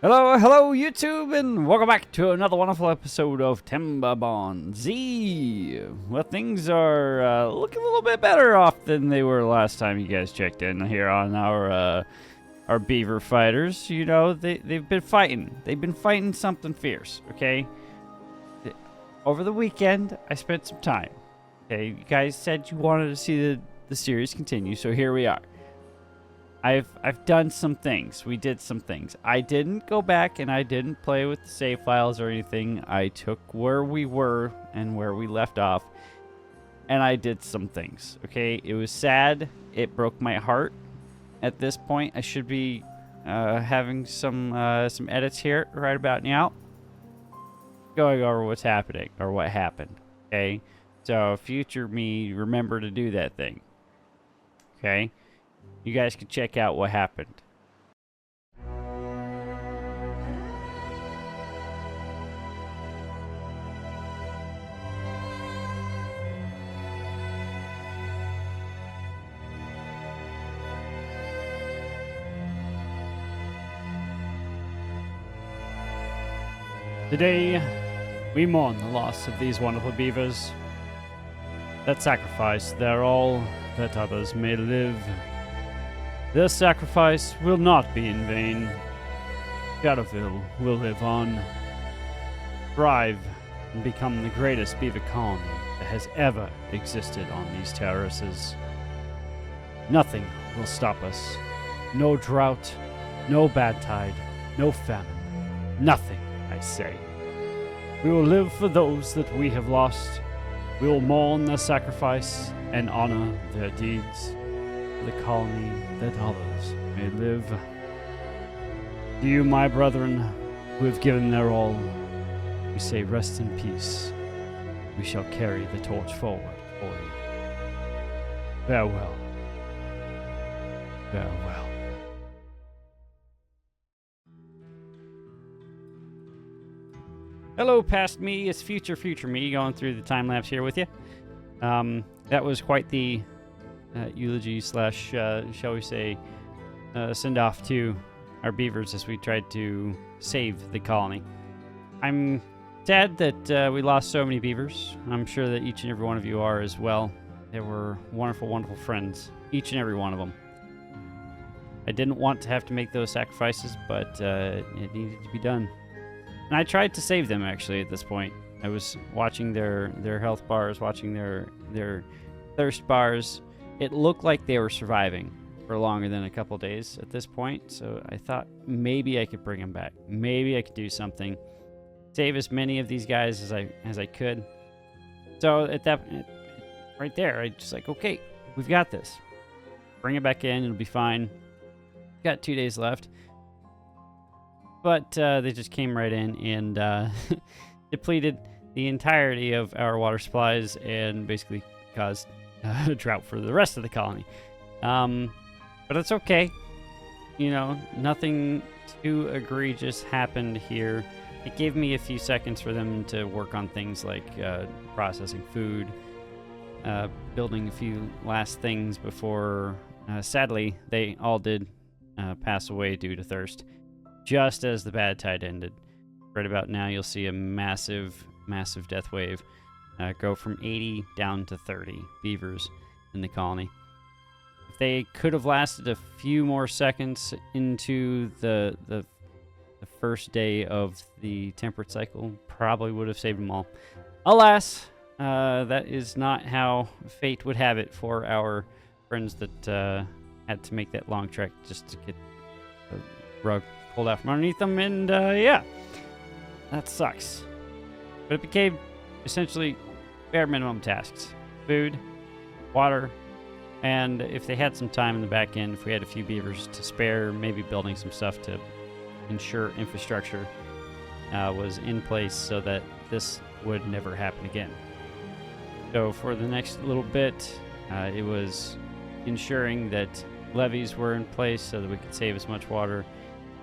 Hello, YouTube, and welcome back to another wonderful episode of Timberborn Z. Well, things are looking a little bit better off than they were last time you guys checked in here on our beaver fighters. You know, they've been fighting. They've been fighting something fierce. Okay. Over the weekend, I spent some time. Okay, you guys said you wanted to see the series continue, so here we are. I've done some things. We did some things. I didn't go back and I didn't play with the save files or anything. I took where we were and where we left off, and I did some things. Okay, it was sad. It broke my heart. At this point, I should be having some edits here right about now, going over what's happening or what happened. Okay, so future me, remember to do that thing. Okay. You guys can check out what happened. Today, we mourn the loss of these wonderful beavers that sacrificed their all that others may live. Their sacrifice will not be in vain. Shadowville will live on, thrive, and become the greatest beaver colony that has ever existed on these terraces. Nothing will stop us. No drought, no bad tide, no famine. Nothing, I say. We will live for those that we have lost. We will mourn their sacrifice and honor their deeds. The colony that others may live. To you, my brethren, who have given their all, we say rest in peace. We shall carry the torch forward for you. Farewell. Farewell. Hello, past me. It's future me going through the time lapse here with you. That was quite the eulogy slash, shall we say, send off to our beavers as we tried to save the colony. I'm sad that we lost so many beavers. I'm sure that each and every one of you are as well. They were wonderful, wonderful friends, each and every one of them. I didn't want to have to make those sacrifices, but it needed to be done. And I tried to save them, actually, at this point. I was watching their health bars, watching their thirst bars. It looked like they were surviving for longer than a couple days at this point, so I thought maybe I could bring them back. Maybe I could do something, save as many of these guys as I could. So at that right there, I just like, okay, we've got this. Bring it back in, it'll be fine. Got 2 days left, but they just came right in and depleted the entirety of our water supplies and basically caused drought for the rest of the colony. But it's okay. You know, nothing too egregious happened here. It gave me a few seconds for them to work on things like processing food, building a few last things before, sadly, they all did pass away due to thirst, just as the bad tide ended. Right about now, you'll see a massive, massive death wave. Go from 80 down to 30 beavers in the colony. If they could have lasted a few more seconds into the first day of the temperate cycle, probably would have saved them all. Alas, that is not how fate would have it for our friends that had to make that long trek just to get the rug pulled out from underneath them, and yeah, that sucks. But it became essentially bare minimum tasks: food, water, and if they had some time in the back end, if we had a few beavers to spare, maybe building some stuff to ensure infrastructure was in place so that this would never happen again. So for the next little bit, it was ensuring that levees were in place so that we could save as much water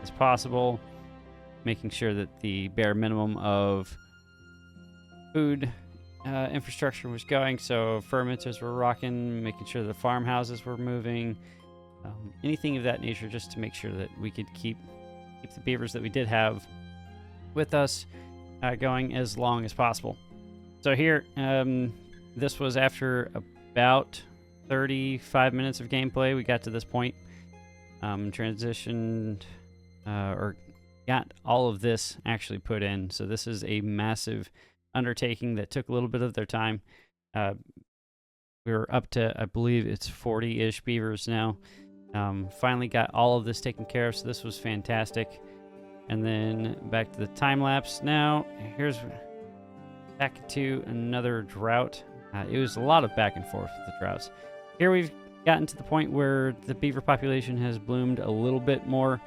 as possible, making sure that the bare minimum of food infrastructure was going, so fermenters were rocking, making sure the farmhouses were moving, anything of that nature, just to make sure that we could keep keep the beavers that we did have with us going as long as possible. So here, this was after about 35 minutes of gameplay. We got to this point, transitioned, or got all of this actually put in. So this is a massive undertaking that took a little bit of their time. We were up to, I believe it's 40-ish beavers now. Finally got all of this taken care of, so this was fantastic. And then back to the time lapse. Now, here's back to another drought. It was a lot of back and forth with the droughts. Here we've gotten to the point where the beaver population has bloomed a little bit more.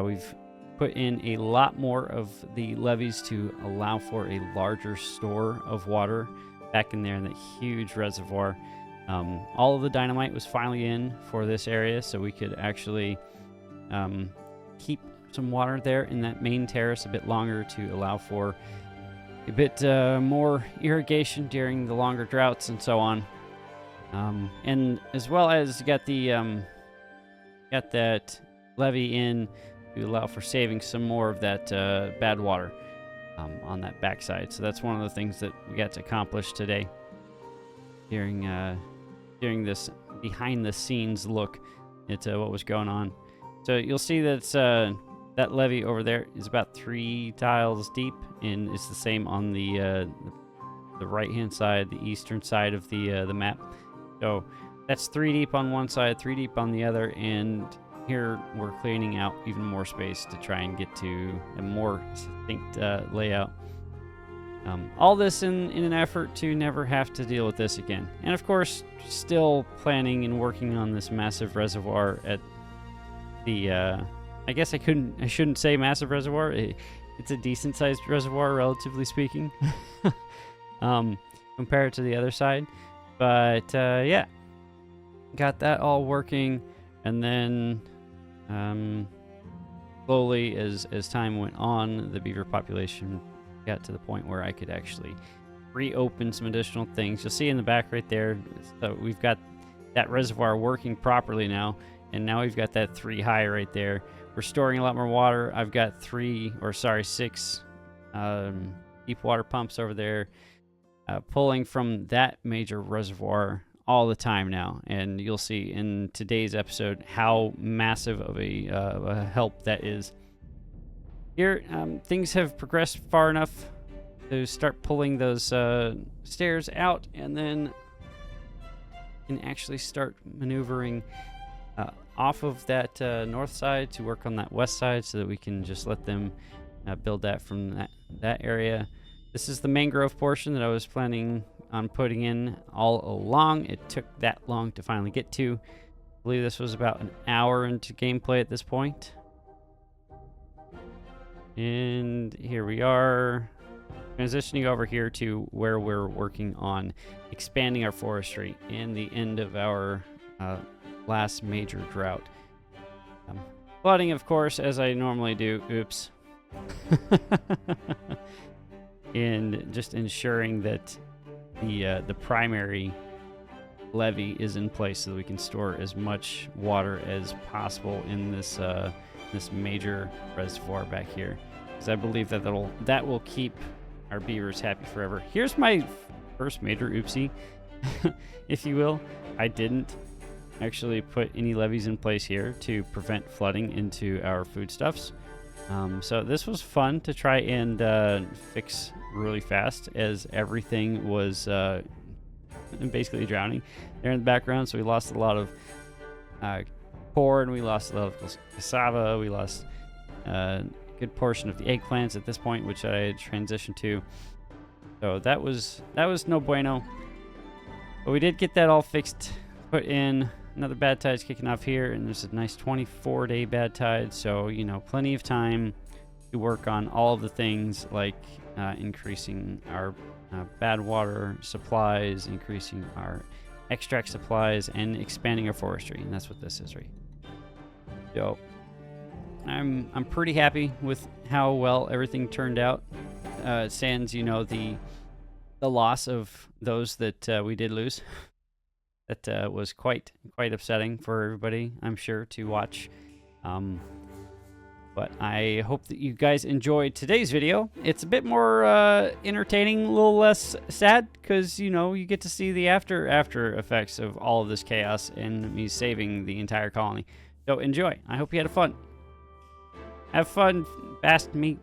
We've put in a lot more of the levees to allow for a larger store of water back in there in that huge reservoir. All of the dynamite was finally in for this area, so we could actually keep some water there in that main terrace a bit longer to allow for a bit more irrigation during the longer droughts and so on. And as well as got the got that levee in to allow for saving some more of that bad water on that backside. So that's one of the things that we got to accomplish today during this behind the scenes look at what was going on. So you'll see that that levee over there is about 3 tiles deep, and it's the same on the right hand side, the eastern side of the map. So that's 3 deep on one side, 3 deep on the other, and here we're cleaning out even more space to try and get to a more succinct layout. All this in an effort to never have to deal with this again. And of course, still planning and working on this massive reservoir at the, I guess I shouldn't say massive reservoir. It's a decent sized reservoir, relatively speaking, compared to the other side. But yeah, got that all working. And then slowly, as time went on, the beaver population got to the point where I could actually reopen some additional things. You'll see in the back right there, so we've got that reservoir working properly now, and now we've got that 3 high right there. We're storing a lot more water. I've got 6 deep water pumps over there, pulling from that major reservoir all the time now, and you'll see in today's episode how massive of a help that is. Here, things have progressed far enough to start pulling those stairs out, and then can actually start maneuvering off of that north side to work on that west side, so that we can just let them build that from that area. This is the mangrove portion that I was planning on putting in all along. It took that long to finally get to. I believe this was about an hour into gameplay at this point. And here we are, transitioning over here to where we're working on expanding our forestry in the end of our last major drought. Flooding, of course, as I normally do. Oops. And just ensuring that the primary levee is in place so that we can store as much water as possible in this this major reservoir back here, because I believe that that will keep our beavers happy forever. Here's my first major oopsie, if you will. I didn't actually put any levees in place here to prevent flooding into our foodstuffs. So this was fun to try and fix really fast, as everything was basically drowning there in the background. So we lost a lot of corn, we lost a lot of cassava, we lost a good portion of the eggplants at this point, which I had transitioned to. So that was no bueno. But we did get that all fixed, put in. Another bad tide's kicking off here, and there's a nice 24-day bad tide, so, you know, plenty of time to work on all of the things like increasing our bad water supplies, increasing our extract supplies, and expanding our forestry, and that's what this is, right? So I'm pretty happy with how well everything turned out. Sans, you know, the loss of those that we did lose. That was quite upsetting for everybody, I'm sure, to watch. But I hope that you guys enjoyed today's video. It's a bit more entertaining, a little less sad, because, you know, you get to see the after effects of all of this chaos and me saving the entire colony. So enjoy. I hope you had fun. Have fun. Past me.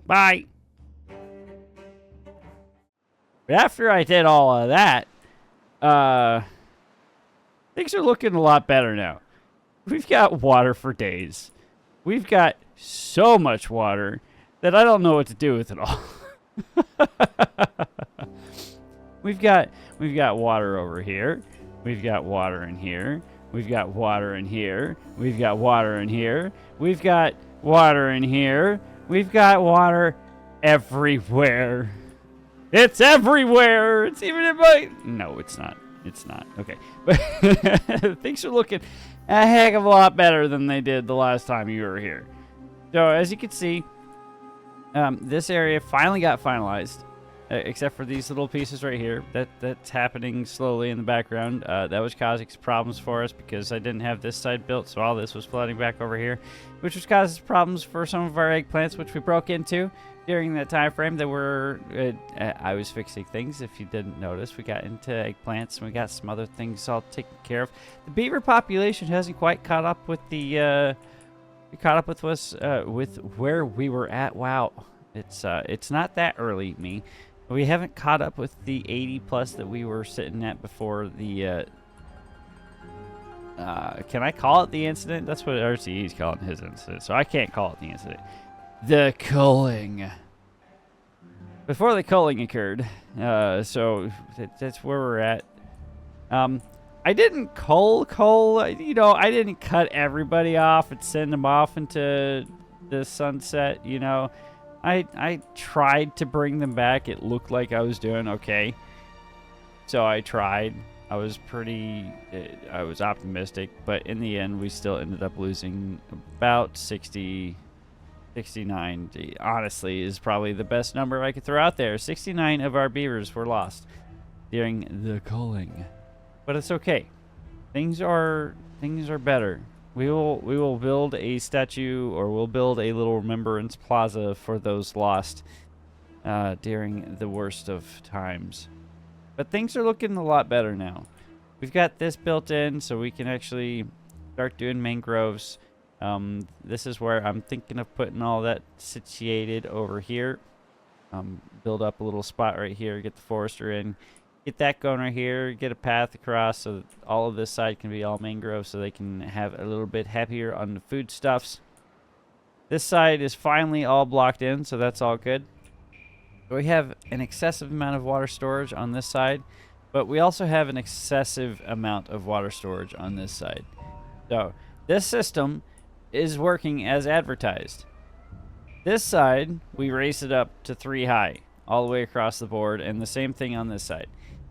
Bye. After I did all of that, things are looking a lot better now. We've got water for days. We've got so much water that I don't know what to do with it all. We've got water over here. We've got water in here. We've got water in here. We've got water in here. We've got water in here. We've got water everywhere. It's everywhere. It's even in my... No, it's not. It's not. Okay. But things are looking a heck of a lot better than they did the last time you were here. So, as you can see, this area finally got finalized, except for these little pieces right here. That's happening slowly in the background. That was causing problems for us because I didn't have this side built, so all this was flooding back over here, which was causing problems for some of our eggplants, which we broke into during that time frame that I was fixing things. If you didn't notice, we got into eggplants and we got some other things all taken care of. The beaver population hasn't quite caught up with the with where we were at. Wow, it's not that early, me. We haven't caught up with the 80 plus that we were sitting at before the can I call it the incident? That's what RCE is calling his incident, so I can't call it the incident. The culling. Before the culling occurred, so that's where we're at. I didn't cull, you know, I didn't cut everybody off and send them off into the sunset, you know. I tried to bring them back. It looked like I was doing okay. So I tried. I was optimistic, but in the end, we still ended up losing about 69, honestly, is probably the best number I could throw out there. 69 of our beavers were lost during the culling. But it's okay. Things are better. We will build a statue, or we'll build a little remembrance plaza for those lost during the worst of times. But things are looking a lot better now. We've got this built in, so we can actually start doing mangroves. This is where I'm thinking of putting all that situated over here. Build up a little spot right here, get the forester in, get that going right here, get a path across so that all of this side can be all mangrove so they can have a little bit happier on the foodstuffs. This side is finally all blocked in, so that's all good. We have an excessive amount of water storage on this side, but we also have an excessive amount of water storage on this side. So this system is working as advertised. This side, we raised it up to 3 high all the way across the board, and the same thing on this side.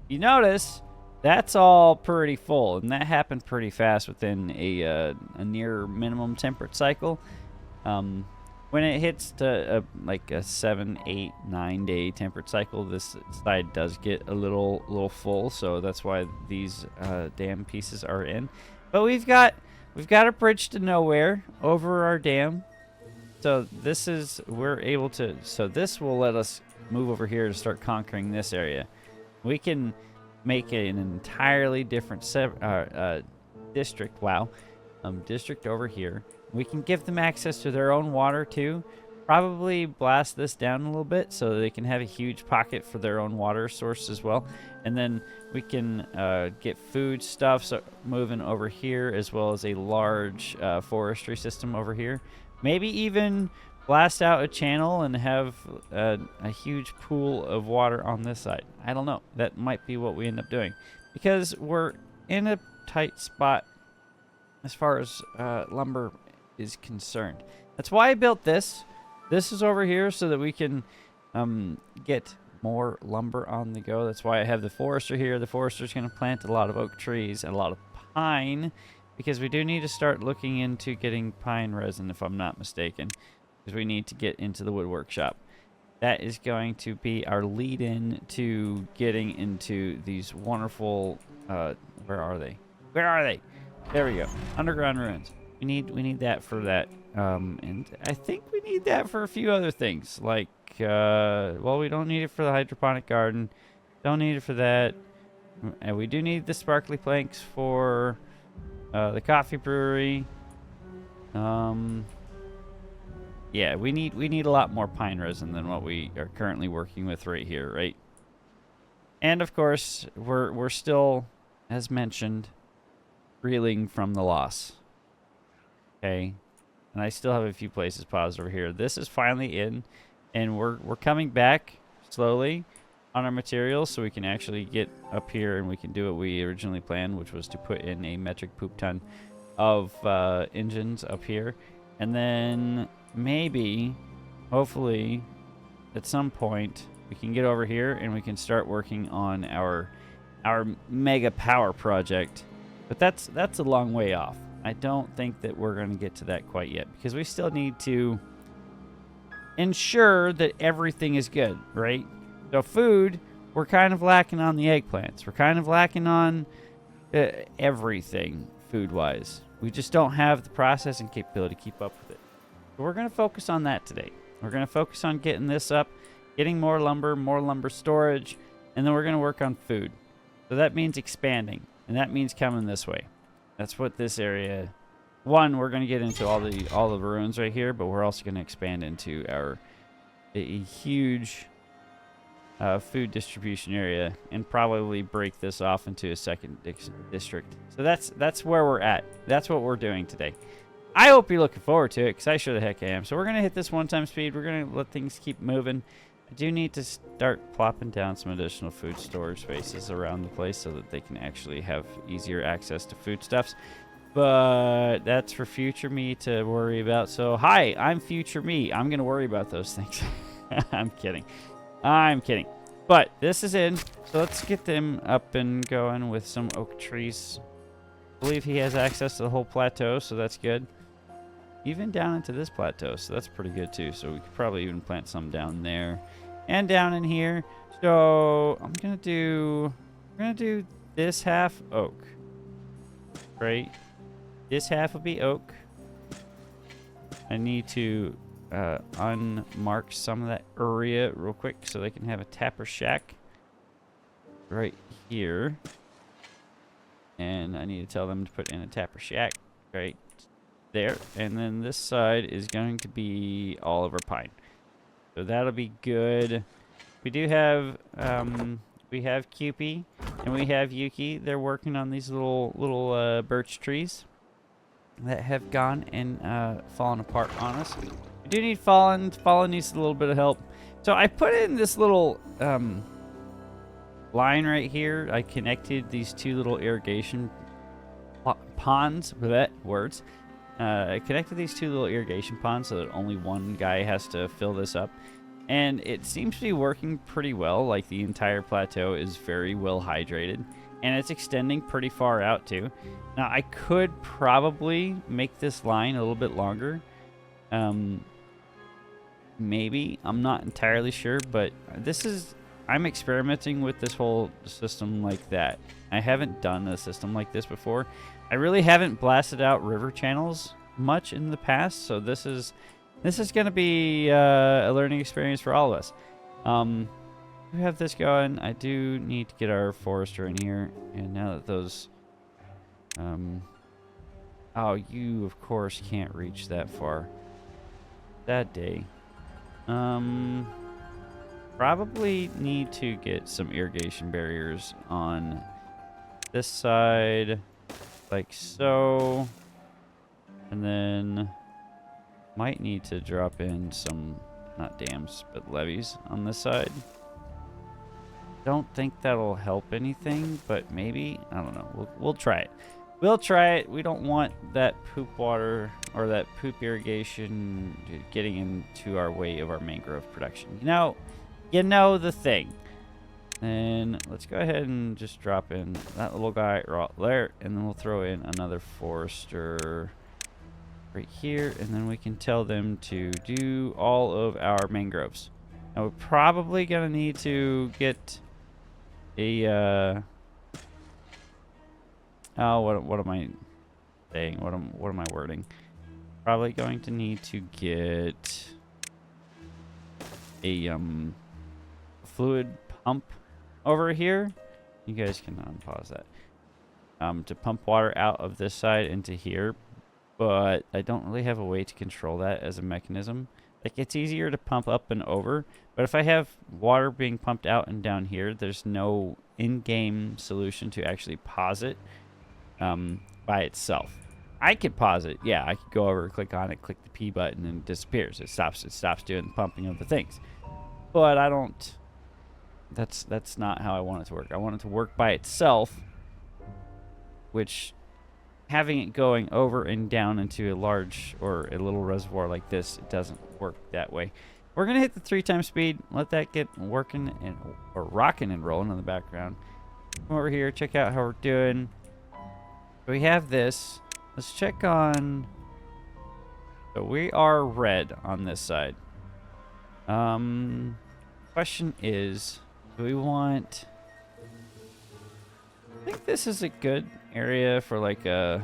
You notice that's all pretty full, and that happened pretty fast within a near minimum temperate cycle. When it hits to like a 7, 8, 9 day temperate cycle, this side does get a little full, so that's why these dam pieces are in. But we've got a bridge to nowhere over our dam, so this is so this will let us move over here to start conquering this area. We can make an entirely different district. Wow, district over here. We can give them access to their own water too. Probably blast this down a little bit so they can have a huge pocket for their own water source as well. And then we can get food stuff moving over here, as well as a large forestry system over here. Maybe even blast out a channel and have a huge pool of water on this side. I don't know. That might be what we end up doing, because we're in a tight spot as far as lumber is concerned. That's why I built this. This is over here so that we can get more lumber on the go. That's why I have the forester here. The forester's going to plant a lot of oak trees and a lot of pine, because we do need to start looking into getting pine resin, if I'm not mistaken, because we need to get into the wood workshop. That is going to be our lead-in to getting into these wonderful where are they? There we go. Underground ruins. We need that for that And I think we need that for a few other things. Like, well, we don't need it for the hydroponic garden. Don't need it for that. And we do need the sparkly planks for the coffee brewery. Yeah, we need a lot more pine resin than what we are currently working with right here, right? And of course, we're still, as mentioned, reeling from the loss. Okay, and I still have a few places paused over here. This is finally in, and we're coming back slowly on our materials, so we can actually get up here and we can do what we originally planned, which was to put in a metric poop ton of engines up here, and then maybe, hopefully, at some point we can get over here and we can start working on our mega power project. But that's a long way off. I don't think that we're going to get to that quite yet, because we still need to ensure that everything is good, right? So food, we're kind of lacking on the eggplants. We're kind of lacking on everything food-wise. We just don't have the processing capability to keep up with it. So we're going to focus on that today. We're going to focus on getting this up, getting more lumber storage, and then we're going to work on food. So that means expanding, and that means coming this way. That's what this area... One, we're going to get into all the ruins right here, but we're also going to expand into a huge food distribution area and probably break this off into a second district. So that's where we're at. That's what we're doing today. I hope you're looking forward to it, because I sure the heck I am. So we're going to hit this one-time speed. We're going to let things keep moving. I do need to start plopping down some additional food storage spaces around the place so that they can actually have easier access to foodstuffs. But that's for future me to worry about. So, hi, I'm future me. I'm going to worry about those things. I'm kidding. I'm kidding. But this is in. So let's get them up and going with some oak trees. I believe he has access to the whole plateau, so that's good. Even down into this plateau, so that's pretty good too. So we could probably even plant some down there and down in here. So we're gonna do this half oak, right? This half will be oak. I need to unmark some of that area real quick so they can have a tapper shack right here. And I need to tell them to put in a tapper shack right there. And then this side is going to be all of our pine. So that'll be good. We do have we have Cupie and we have Yuki. They're working on these little birch trees that have gone and fallen apart on us. We do need Fallen. Fallen needs a little bit of help. So I put in this little line right here. I connected these two little irrigation ponds with that words. I connected these two little irrigation ponds so that only one guy has to fill this up. And it seems to be working pretty well. Like, the entire plateau is very well hydrated. And it's extending pretty far out, too. Now, I could probably make this line a little bit longer. Maybe. I'm not entirely sure. But I'm experimenting with this whole system like that. I haven't done a system like this before. I really haven't blasted out river channels much in the past. So this is going to be a learning experience for all of us. We have this going. I do need to get our forester in here. And now that those... oh, you, of course, can't reach that far. That day. Probably need to get some irrigation barriers on this side. Like so. And then... might need to drop in some, not dams, but levees on this side. Don't think that'll help anything, but maybe. I don't know. We'll try it. We'll try it. We don't want that poop water or that poop irrigation getting into our way of our mangrove production. You know the thing. And let's go ahead and just drop in that little guy right there, and then we'll throw in another forester right here, and then we can tell them to do all of our mangroves. Now we're probably gonna need to get a oh, what am I saying? What am I wording? probably going to need to get a fluid pump over here. You guys can unpause that. To pump water out of this side into here, but I don't really have a way to control that as a mechanism. Like, it's easier to pump up and over, but if I have water being pumped out and down here, there's no in-game solution to actually pause it by itself. I could pause it. Yeah, I could go over, click on it, click the P button, and it disappears. It stops doing the pumping of the things. But I don't... That's not how I want it to work. I want it to work by itself, which having it going over and down into a large or a little reservoir like this, it doesn't work that way. We're gonna hit the 3x speed, let that get working and or rocking and rolling in the background. Come over here, check out how we're doing. We have this. Let's check on. So we are red on this side. Question is, do we want? I think this is a good area for like a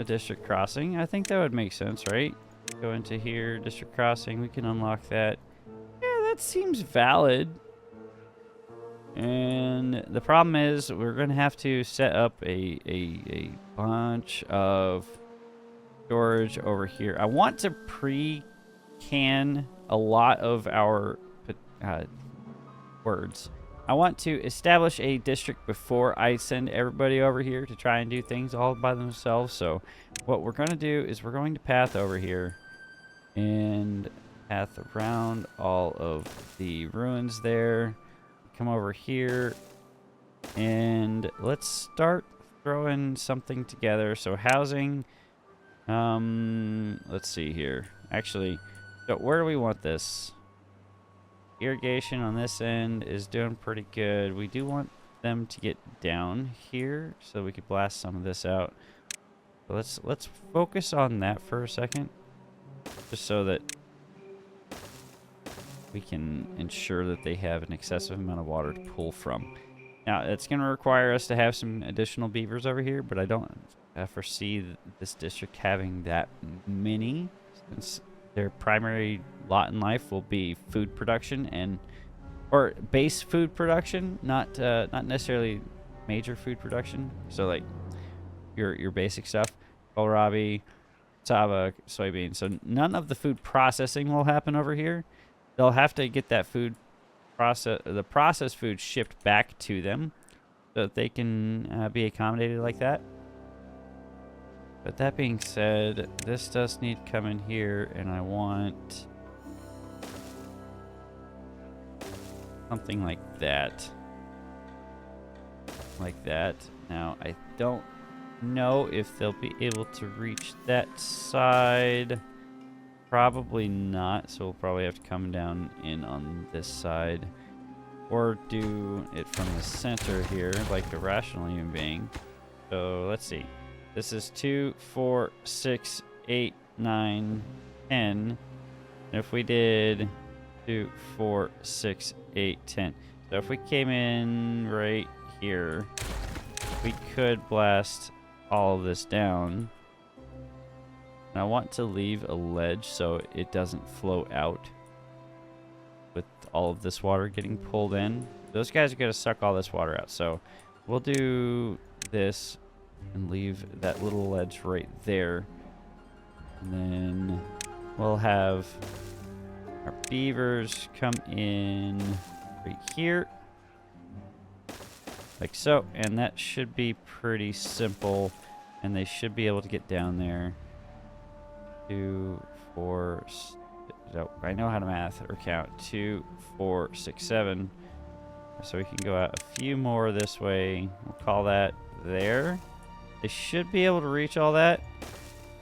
district crossing. I think that would make sense, right? Go into here, district crossing. We can unlock that. Yeah, that seems valid. And the problem is we're going to have to set up a bunch of storage over here. I want to pre-can a lot of our words. I want to establish a district before I send everybody over here to try and do things all by themselves. So what we're going to do is we're going to path over here and path around all of the ruins there. Come over here and let's start throwing something together. So housing, let's see here. Actually, so where do we want this? Irrigation on this end is doing pretty good. We do want them to get down here so we could blast some of this out. So let's focus on that for a second, just so that we can ensure that they have an excessive amount of water to pull from. Now, it's going to require us to have some additional beavers over here, but I don't foresee this district having that many, since their primary lot in life will be food production or base food production, not necessarily major food production. So like your basic stuff, kohlrabi, cassava, soybeans. So none of the food processing will happen over here. They'll have to get that the processed food shipped back to them so that they can be accommodated like that. But that being said, this does need to come in here, and I want something like that. Like that. Now, I don't know if they'll be able to reach that side. Probably not, so we'll probably have to come down in on this side. Or do it from the center here, like a rational human being. So, let's see. This is 2, 4, 6, 8, 9, 10. And if we did 2, 4, 6, 8, 10. So if we came in right here, we could blast all of this down. And I want to leave a ledge so it doesn't flow out with all of this water getting pulled in. Those guys are going to suck all this water out. So we'll do this and leave that little ledge right there. And then we'll have our beavers come in right here. Like so. And that should be pretty simple. And they should be able to get down there. 2, 4, so I know how to math or count. 2, 4, 6, 7. So we can go out a few more this way. We'll call that there. They should be able to reach all that.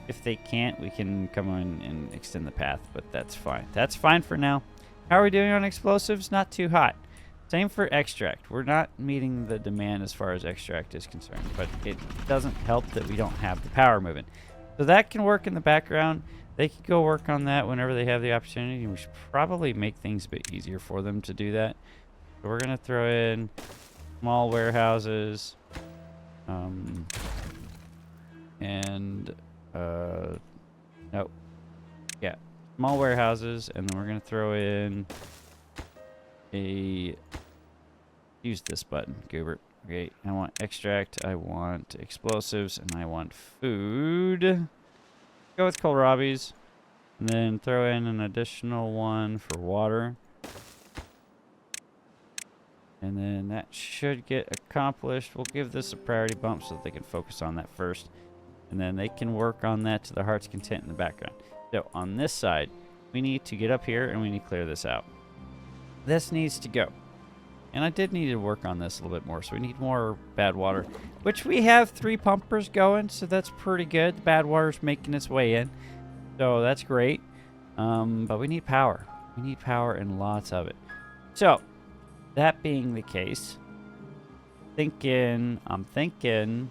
If they can't, we can come in and extend the path, but that's fine. That's fine for now. How are we doing on explosives? Not too hot. Same for extract. We're not meeting the demand as far as extract is concerned, but it doesn't help that we don't have the power moving. So that can work in the background. They can go work on that whenever they have the opportunity. We should probably make things a bit easier for them to do that. So we're going to throw in small warehouses. No, small warehouses, and then we're going to throw in a... Use this button, Goobert. Okay, I want extract, I want explosives, and I want food. Go with kohlrabies. And then throw in an additional one for water. And then that should get accomplished. We'll give this a priority bump so that they can focus on that first. And then they can work on that to their heart's content in the background. So on this side, we need to get up here and we need to clear this out. This needs to go. And I did need to work on this a little bit more. So we need more bad water, which we have 3 pumpers going. So that's pretty good. The bad water's making its way in. So that's great. But we need power. We need power and lots of it. So that being the case, I'm thinking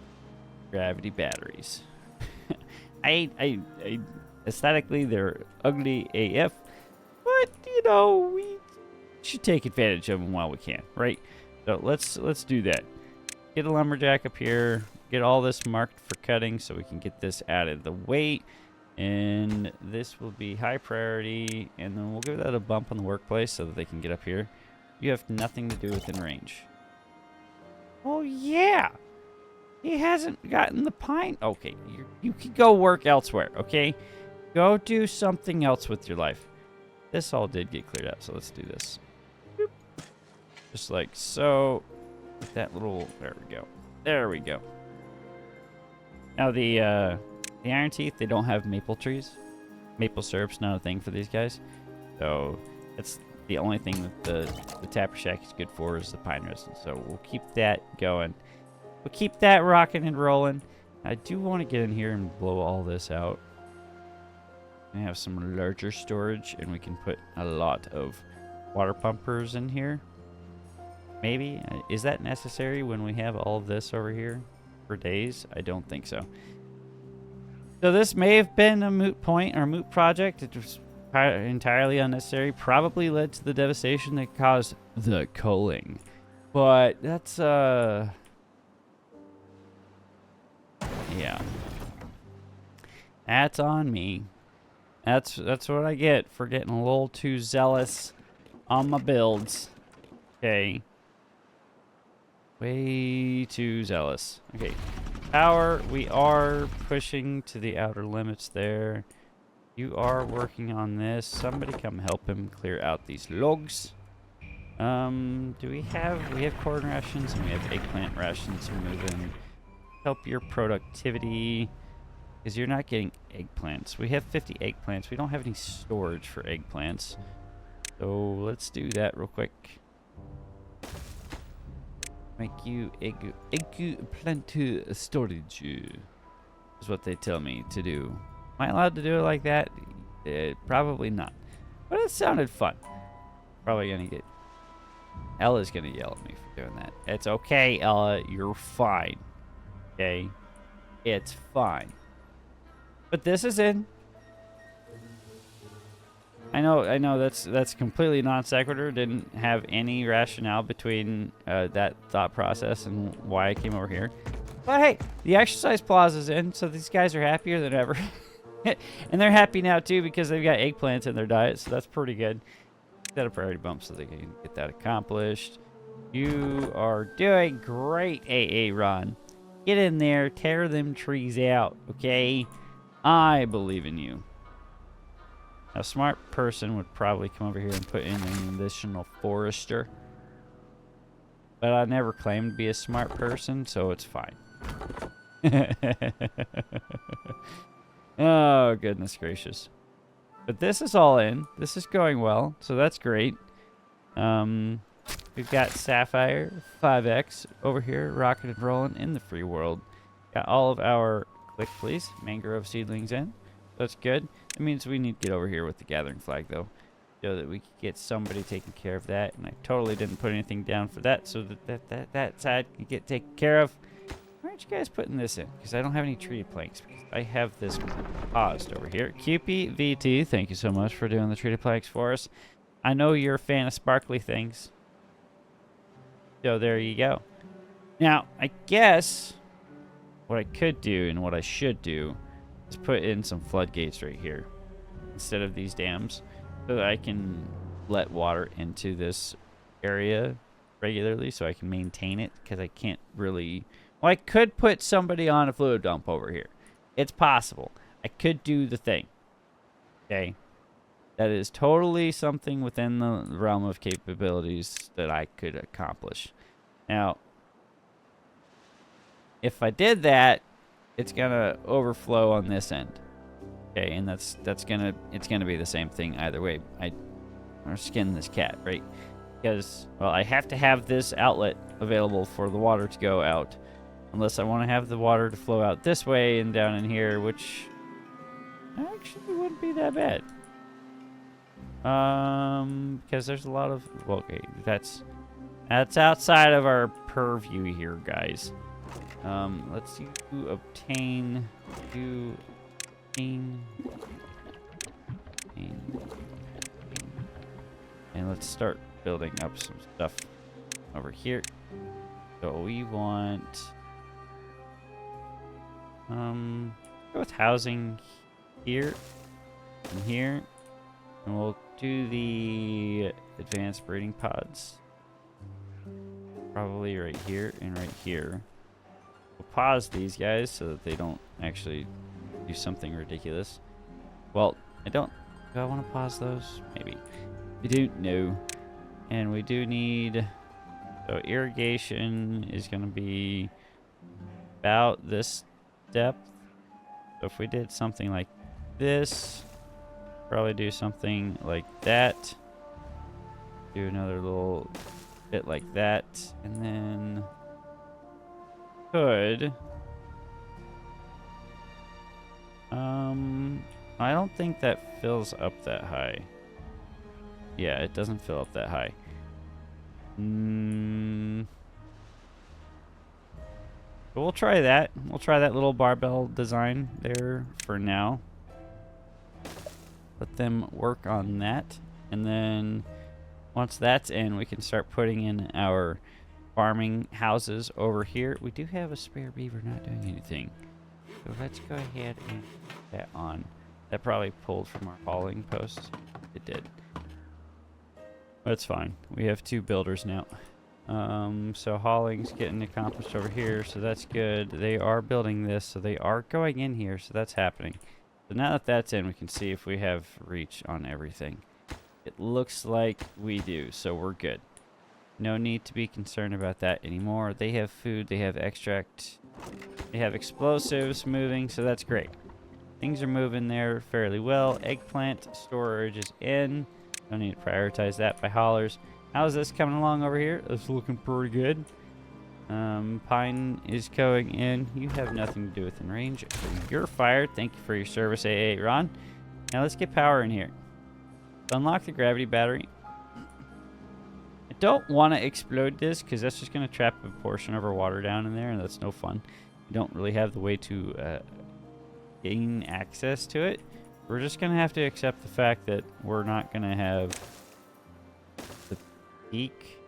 gravity batteries. I aesthetically they're ugly AF, but you know, we should take advantage of them while we can, right? So let's do that. Get a lumberjack up here, get all this marked for cutting so we can get this out of the way. And this will be high priority, and then we'll give that a bump on the workplace so that they can get up here. You have nothing to do within range. Oh yeah, he hasn't gotten the pine. Okay, you can go work elsewhere. Okay, go do something else with your life. This all did get cleared out, so let's do this. Boop. Just like so. With that little. There we go. There we go. Now the Iron Teeth, they don't have maple trees. Maple syrup's not a thing for these guys. So that's the only thing that the Tapper Shack is good for is the pine resin. So we'll keep that going. We'll keep that rocking and rolling. I do want to get in here and blow all this out. We have some larger storage, and we can put a lot of water pumpers in here. Maybe. Is that necessary when we have all of this over here for days? I don't think so. So this may have been a moot point or a moot project. It was entirely unnecessary. Probably led to the devastation that caused the culling. But that's, yeah. That's on me. That's what I get for getting a little too zealous on my builds. Okay. Way too zealous. Okay. Power, we are pushing to the outer limits there. You are working on this. Somebody come help him clear out these logs. Do we have corn rations and we have eggplant rations moving. Help your productivity. Because you're not getting eggplants. We have 50 eggplants. We don't have any storage for eggplants. So let's do that real quick. Make you eggplant storage is what they tell me to do. Am I allowed to do it like that? Probably not. But it sounded fun. Probably gonna get... Ella's gonna yell at me for doing that. It's okay, Ella. You're fine. Okay? It's fine. But this is in. I know that's completely non sequitur. Didn't have any rationale between that thought process and why I came over here. But hey, the exercise plaza's in, so these guys are happier than ever. And they're happy now too because they've got eggplants in their diet, so that's pretty good. Got a priority bump so they can get that accomplished. You are doing great, AA Ron. Get in there, tear them trees out, okay? I believe in you. A smart person would probably come over here and put in an additional forester. But I never claimed to be a smart person, so it's fine. Oh, goodness gracious. But this is all in. This is going well, so that's great. We've got Sapphire 5X over here, rocking and rolling in the free world. Got all of our, click please, mangrove seedlings in. That's good. It means we need to get over here with the gathering flag, though, so that we can get somebody taking care of that. And I totally didn't put anything down for that, so that side can get taken care of. Why aren't you guys putting this in? Because I don't have any treated planks. Because I have this paused over here. QPVT, thank you so much for doing the treated planks for us. I know you're a fan of sparkly things. So there you go. Now, I guess what I could do and what I should do is put in some floodgates right here. instead of these dams, so that I can let water into this area regularly, so I can maintain it, because I can't really... Well, I could put somebody on a fluid dump over here. It's possible. I could do the thing. Okay? That is totally something within the realm of capabilities that I could accomplish. Now, if I did that, it's gonna overflow on this end. Okay, and it's gonna be the same thing either way. I'm gonna skin this cat, right? Because, well, I have to have this outlet available for the water to go out, unless I want to have the water to flow out this way and down in here, which actually wouldn't be that bad. Because there's a lot of... Well, okay, that's outside of our purview here, guys. Let's obtain... And let's start building up some stuff over here. So we want... go with housing here and here. And we'll do the advanced breeding pods. Probably right here and right here. We'll pause these guys so that they don't actually do something ridiculous. Well, do I want to pause those? Maybe. We do, no. And we do need, so irrigation is going to be about this depth. So if we did something like this, probably do something like that. Do another little bit like that. And then could... I don't think that fills up that high. Yeah, it doesn't fill up that high. But we'll try that. We'll try that little barbell design there for now. Let them work on that. And then once that's in, we can start putting in our farming houses over here. We do have a spare beaver not doing anything. So let's go ahead and put that on. That probably pulled from our hauling post. It did. That's fine. We have 2 builders now. So hauling's getting accomplished over here, so that's good. They are building this, so they are going in here, so that's happening. So now that that's in, we can see if we have reach on everything. It looks like we do, so we're good. No need to be concerned about that anymore. They have food, they have extract, they have explosives moving, so that's great. Things are moving there fairly well. Eggplant storage is in. Don't need to prioritize that by haulers. How's this coming along over here? It's looking pretty good. Pine is going in. You have nothing to do with in range. You're fired. Thank you for your service, AA Ron. Now let's get power in here. Unlock the gravity battery. I don't want to explode this because that's just going to trap a portion of our water down in there, and that's no fun. You don't really have the way to gain access to it. We're just going to have to accept the fact that we're not going to have the peak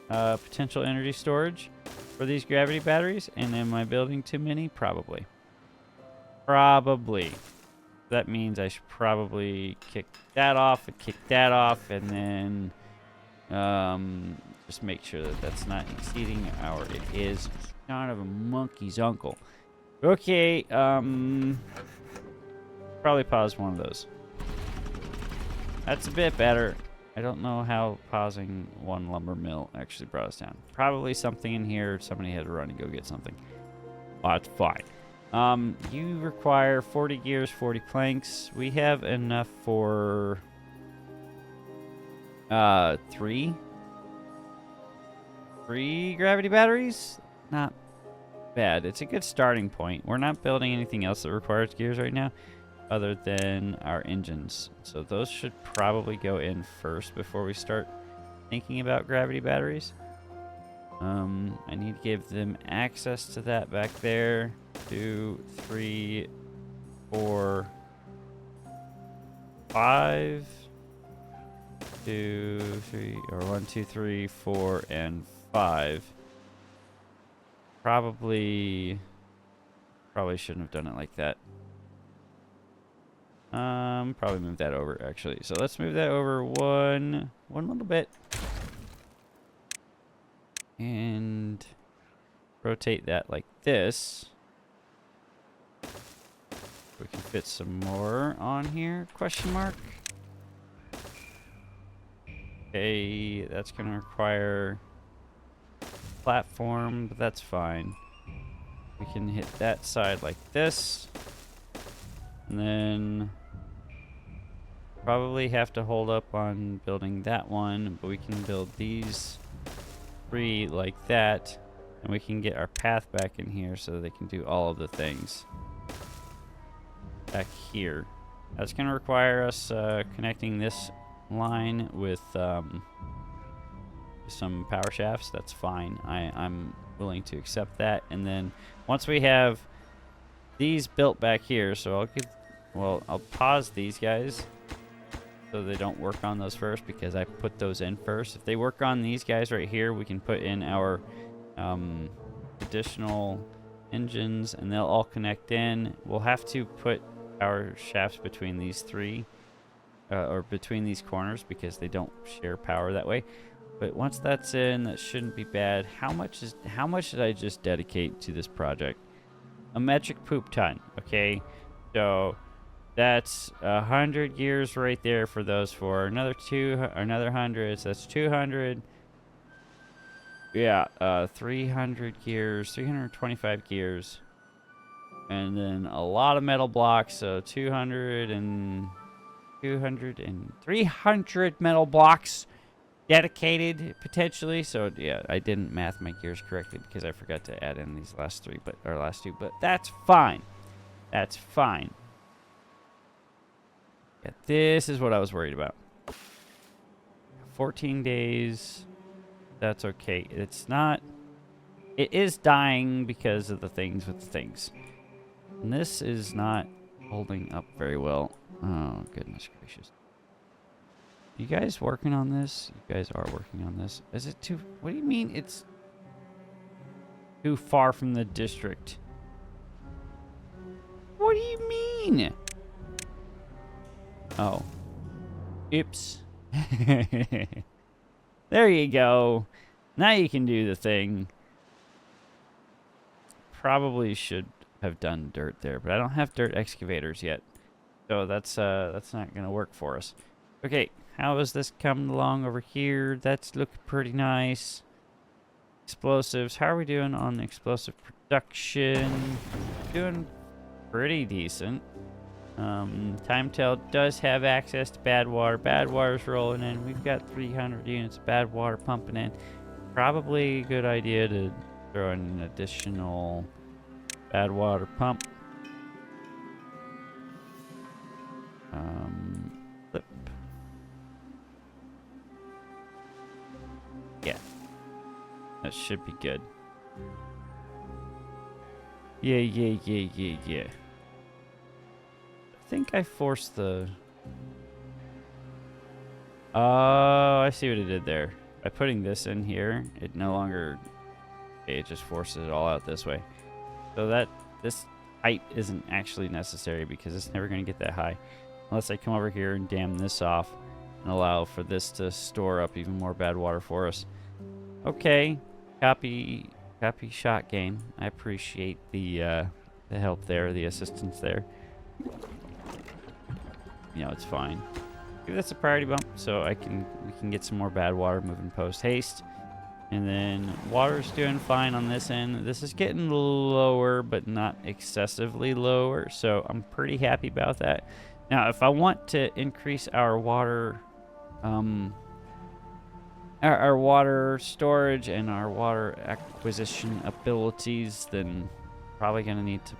potential energy storage for these gravity batteries. And am I building too many? Probably. Probably. That means I should probably kick that off and kick that off, and then just make sure that that's not exceeding our... It is kind of a monkey's uncle. Okay, probably pause one of those. That's a bit better. I don't know how pausing one lumber mill actually brought us down. Probably something in here. Somebody had to run and go get something. Oh, that's fine. You require 40 gears, 40 planks. We have enough for 3 gravity batteries. Not bad. It's a good starting point. We're not building anything else that requires gears right now other than our engines. So those should probably go in first before we start thinking about gravity batteries. I need to give them access to that back there. 2, 3, 4, 5. 2, 3, or 1, 2, 3, 4, and 5. Probably shouldn't have done it like that. Probably move that over actually. So let's move that over one little bit. And rotate that like this. We can fit some more on here, question mark. Okay, that's gonna require platform, but that's fine. We can hit that side like this. And then probably have to hold up on building that one, but we can build these 3 like that. And we can get our path back in here so they can do all of the things back here. That's going to require us connecting this line with some power shafts. That's fine. I'm willing to accept that. And then once we have these built back here, so I'll pause these guys so they don't work on those first because I put those in first. If they work on these guys right here, we can put in our additional engines and they'll all connect in. We'll have to put our shafts between these 3 or between these corners because they don't share power that way. But once that's in, that shouldn't be bad. How much did I just dedicate to this project? A metric poop ton. Okay, so that's 100 gears right there for those 4. Another 100. So that's 200. Yeah, 300 gears, 325 gears, and then a lot of metal blocks. So 200 and 300 metal blocks dedicated potentially. So yeah, I didn't math my gears correctly because I forgot to add in these last 2, but that's fine. That's fine. Yeah, this is what I was worried about. 14 days. That's okay. It's not. It is dying because of the things with the things. And this is not holding up very well. Oh, goodness gracious. You guys working on this? You guys are working on this. Is it too... What do you mean it's too far from the district? What do you mean? Oh. Oops. There you go. Now you can do the thing. Probably should have done dirt there, but I don't have dirt excavators yet. So that's not gonna work for us. Okay, how is this coming along over here? That's looking pretty nice. Explosives. How are we doing on explosive production? Doing pretty decent. Timetell does have access to bad water. Bad water's rolling in. We've got 300 units of bad water pumping in. Probably a good idea to throw in an additional bad water pump. Flip. Yeah. That should be good. Yeah. I think I forced the... Oh, I see what it did there. By putting this in here, it no longer... It just forces it all out this way. So that this height isn't actually necessary because it's never going to get that high. Unless I come over here and dam this off and allow for this to store up even more bad water for us. Okay. Copy shot game. I appreciate the help there, the assistance there. You know, it's fine. Maybe that's a priority bump, so we can get some more bad water moving post haste. And then water's doing fine on this end. This is getting lower, but not excessively lower, so I'm pretty happy about that. Now, if I want to increase our water, our water storage and our water acquisition abilities, then probably gonna need to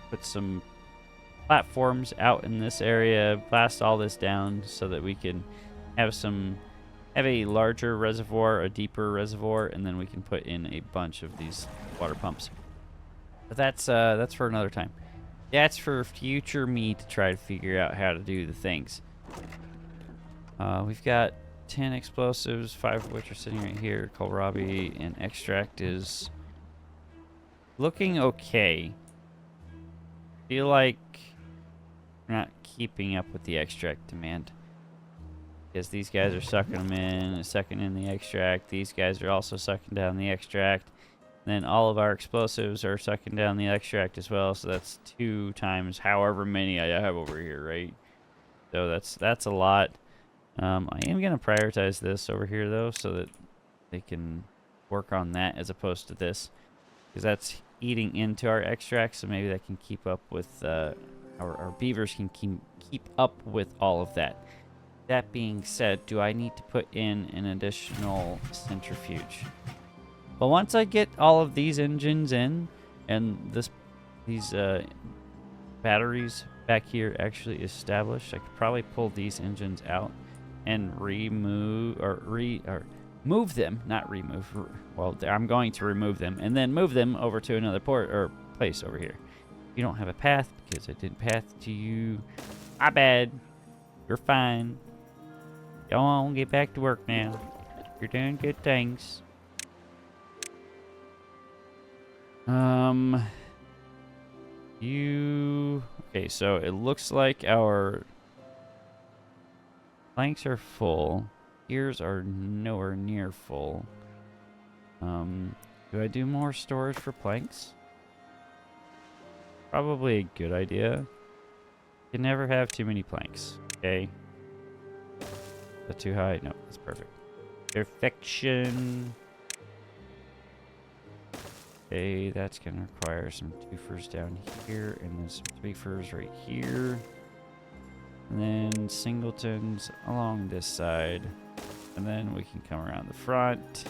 put some platforms out in this area, blast all this down so that we can have a larger reservoir, a deeper reservoir, and then we can put in a bunch of these water pumps. But that's for another time. That's for future me to try to figure out how to do the things. We've got 10 explosives, 5 of which are sitting right here. Kohlrabi and extract is looking okay. Feel like We're not keeping up with the extract demand. Because these guys are sucking them in, sucking in the extract. These guys are also sucking down the extract. Then all of our explosives are sucking down the extract as well. So that's 2 times however many I have over here, right? So that's a lot. I am going to prioritize this over here, though, so that they can work on that as opposed to this. Because that's eating into our extract, so maybe that can keep up with... our beavers can keep up with all of that. That being said, do I need to put in an additional centrifuge? Well, once I get all of these engines in and these batteries back here actually established, I could probably pull these engines out and move them, not remove. Well, I'm going to remove them and then move them over to another port or place over here. You don't have a path because I didn't path to you. My bad. You're fine. Go on, get back to work now. You're doing good things. Okay, so it looks like our planks are full. Gears are nowhere near full. Do I do more storage for planks? Probably a good idea. You can never have too many planks, okay? Is that too high? No, that's perfect. Perfection. Okay, that's going to require some 2-fers down here, and then some 3-fers right here. And then singletons along this side. And then we can come around the front.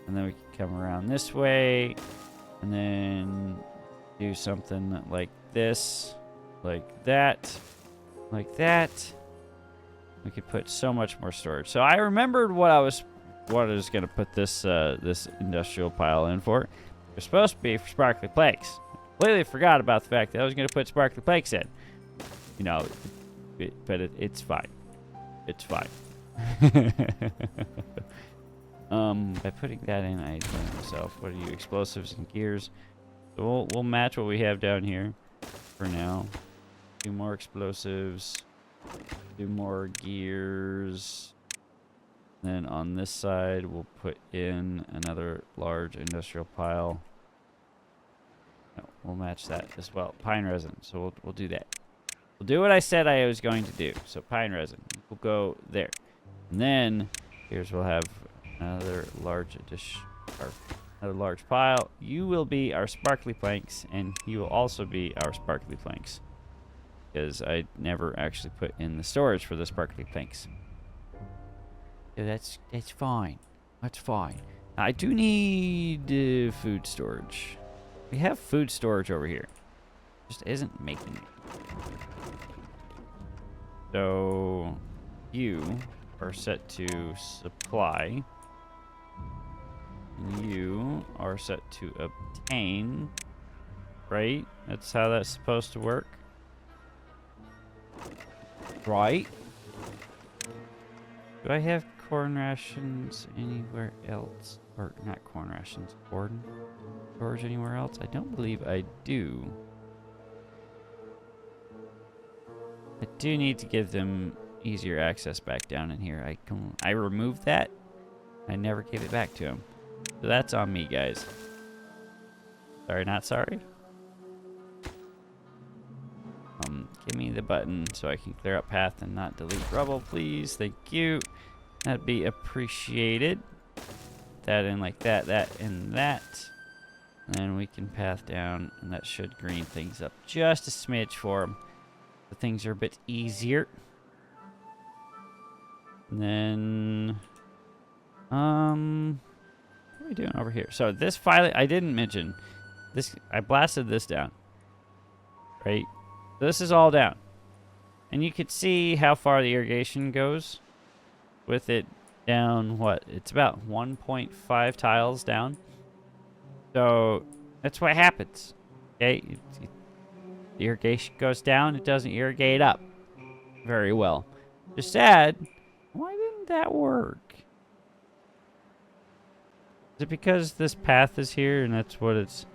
And then we can come around this way. And then do something like this. Like that. Like that. We could put so much more storage. So I remembered what I was going to put this this industrial pile in for. It's supposed to be for sparkly planks. Completely forgot about the fact that I was going to put sparkly planks in. You know, but it's fine. It's fine. By putting that in, I explained myself. What are you? Explosives and gears. So we'll match what we have down here for now. Do more explosives. Do more gears. Then on this side, we'll put in another large industrial pile. No, we'll match that as well. Pine resin. So we'll do that. We'll do what I said I was going to do. So pine resin. We'll go there. And then here's we'll have another large addition, or another large pile. You will be our sparkly planks, and you will also be our sparkly planks. Because I never actually put in the storage for the sparkly planks. So that's fine. That's fine. Now, I do need food storage. We have food storage over here. Just isn't making it. So you are set to supply. And you are set to obtain. Right? That's how that's supposed to work. Right? Do I have corn rations anywhere else? Or not corn rations, corn storage anywhere else? I don't believe I do. I do need to give them easier access back down in here. I removed that. I never gave it back to them. So that's on me, guys. Sorry, not sorry. Give me the button so I can clear up path and not delete rubble, please. Thank you. That'd be appreciated. That in like that, that and that. And then we can path down, and that should green things up just a smidge for them. So things are a bit easier. And then, what are we doing over here? So this file, I didn't mention this. I blasted this down, right? This is all down. And you could see how far the irrigation goes with it down, what? It's about 1.5 tiles down. So that's what happens. Okay? The irrigation goes down, it doesn't irrigate up very well. Just sad. Why didn't that work? Is it because this path is here and that's what it's...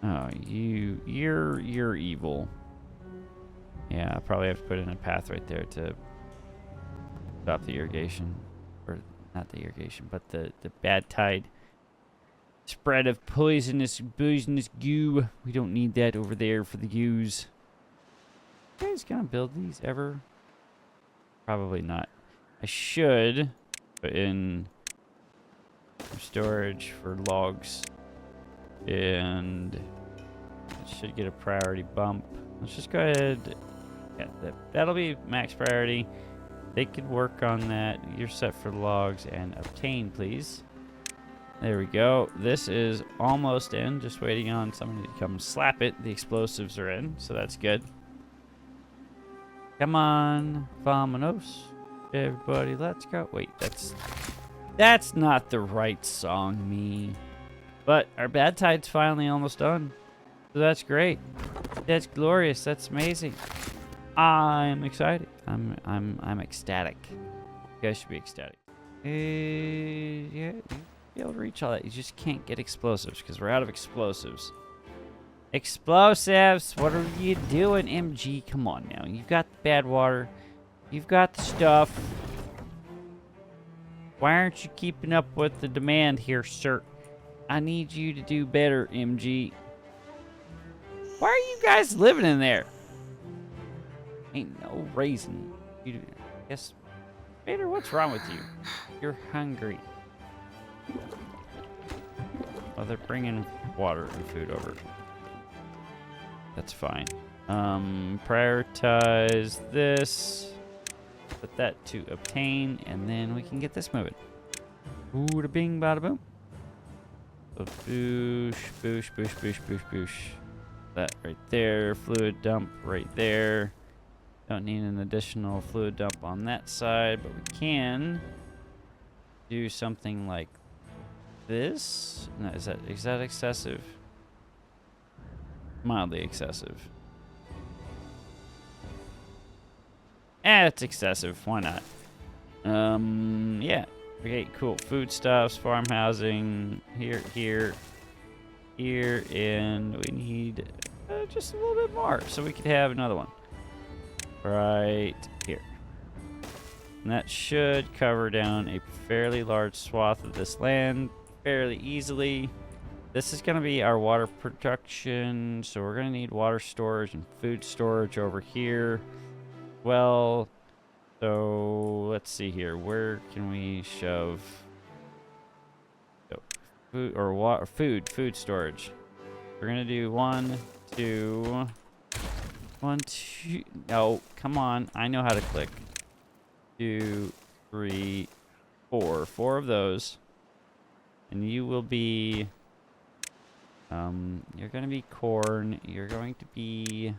Oh, you're evil. Yeah, I'll probably have to put in a path right there to stop the irrigation. Or not the irrigation, but the bad tide spread of poisonous goo. We don't need that over there for the goos. You guys gonna build these ever? Probably not. I should put in storage for logs, and it should get a priority bump. Let's just go ahead. Yeah, that'll be max priority. They could work on that. You're set for logs and obtain, please. There we go. This is almost in. Just waiting on somebody to come slap it. The explosives are in, so that's good. Come on, vamonos. Everybody, let's go. Wait, that's not the right song, me. But our bad tide's finally almost done. So that's great. That's glorious. That's amazing. I'm excited. I'm ecstatic. You guys should be ecstatic. Yeah, you'll be able to reach all that. You just can't get explosives because we're out of explosives. Explosives! What are you doing, MG? Come on now. You've got the bad water. You've got the stuff. Why aren't you keeping up with the demand here, sir? I need you to do better, MG. Why are you guys living in there? Ain't no reason. I guess, Vader, what's wrong with you? You're hungry. Well, they're bringing water and food over. That's fine. Prioritize this. Put that to obtain, and then we can get this moving. Ooh, da bing, bada boom. So boosh, boosh, boosh, boosh, boosh, boosh. That right there. Fluid dump right there. Don't need an additional fluid dump on that side, but we can do something like this. No, is that excessive? Mildly excessive. It's excessive. Why not? Yeah. Okay, cool. Foodstuffs, farm housing, here, and we need just a little bit more so we could have another one. Right here. And that should cover down a fairly large swath of this land fairly easily. This is going to be our water production, so we're going to need water storage and food storage over here. Well, so let's see here. Where can we shove food or water, food storage? We're going to do 1, 2. No, come on. I know how to click. 2, 3, 4. 4 of those. And you will be... you're going to be corn. You're going to be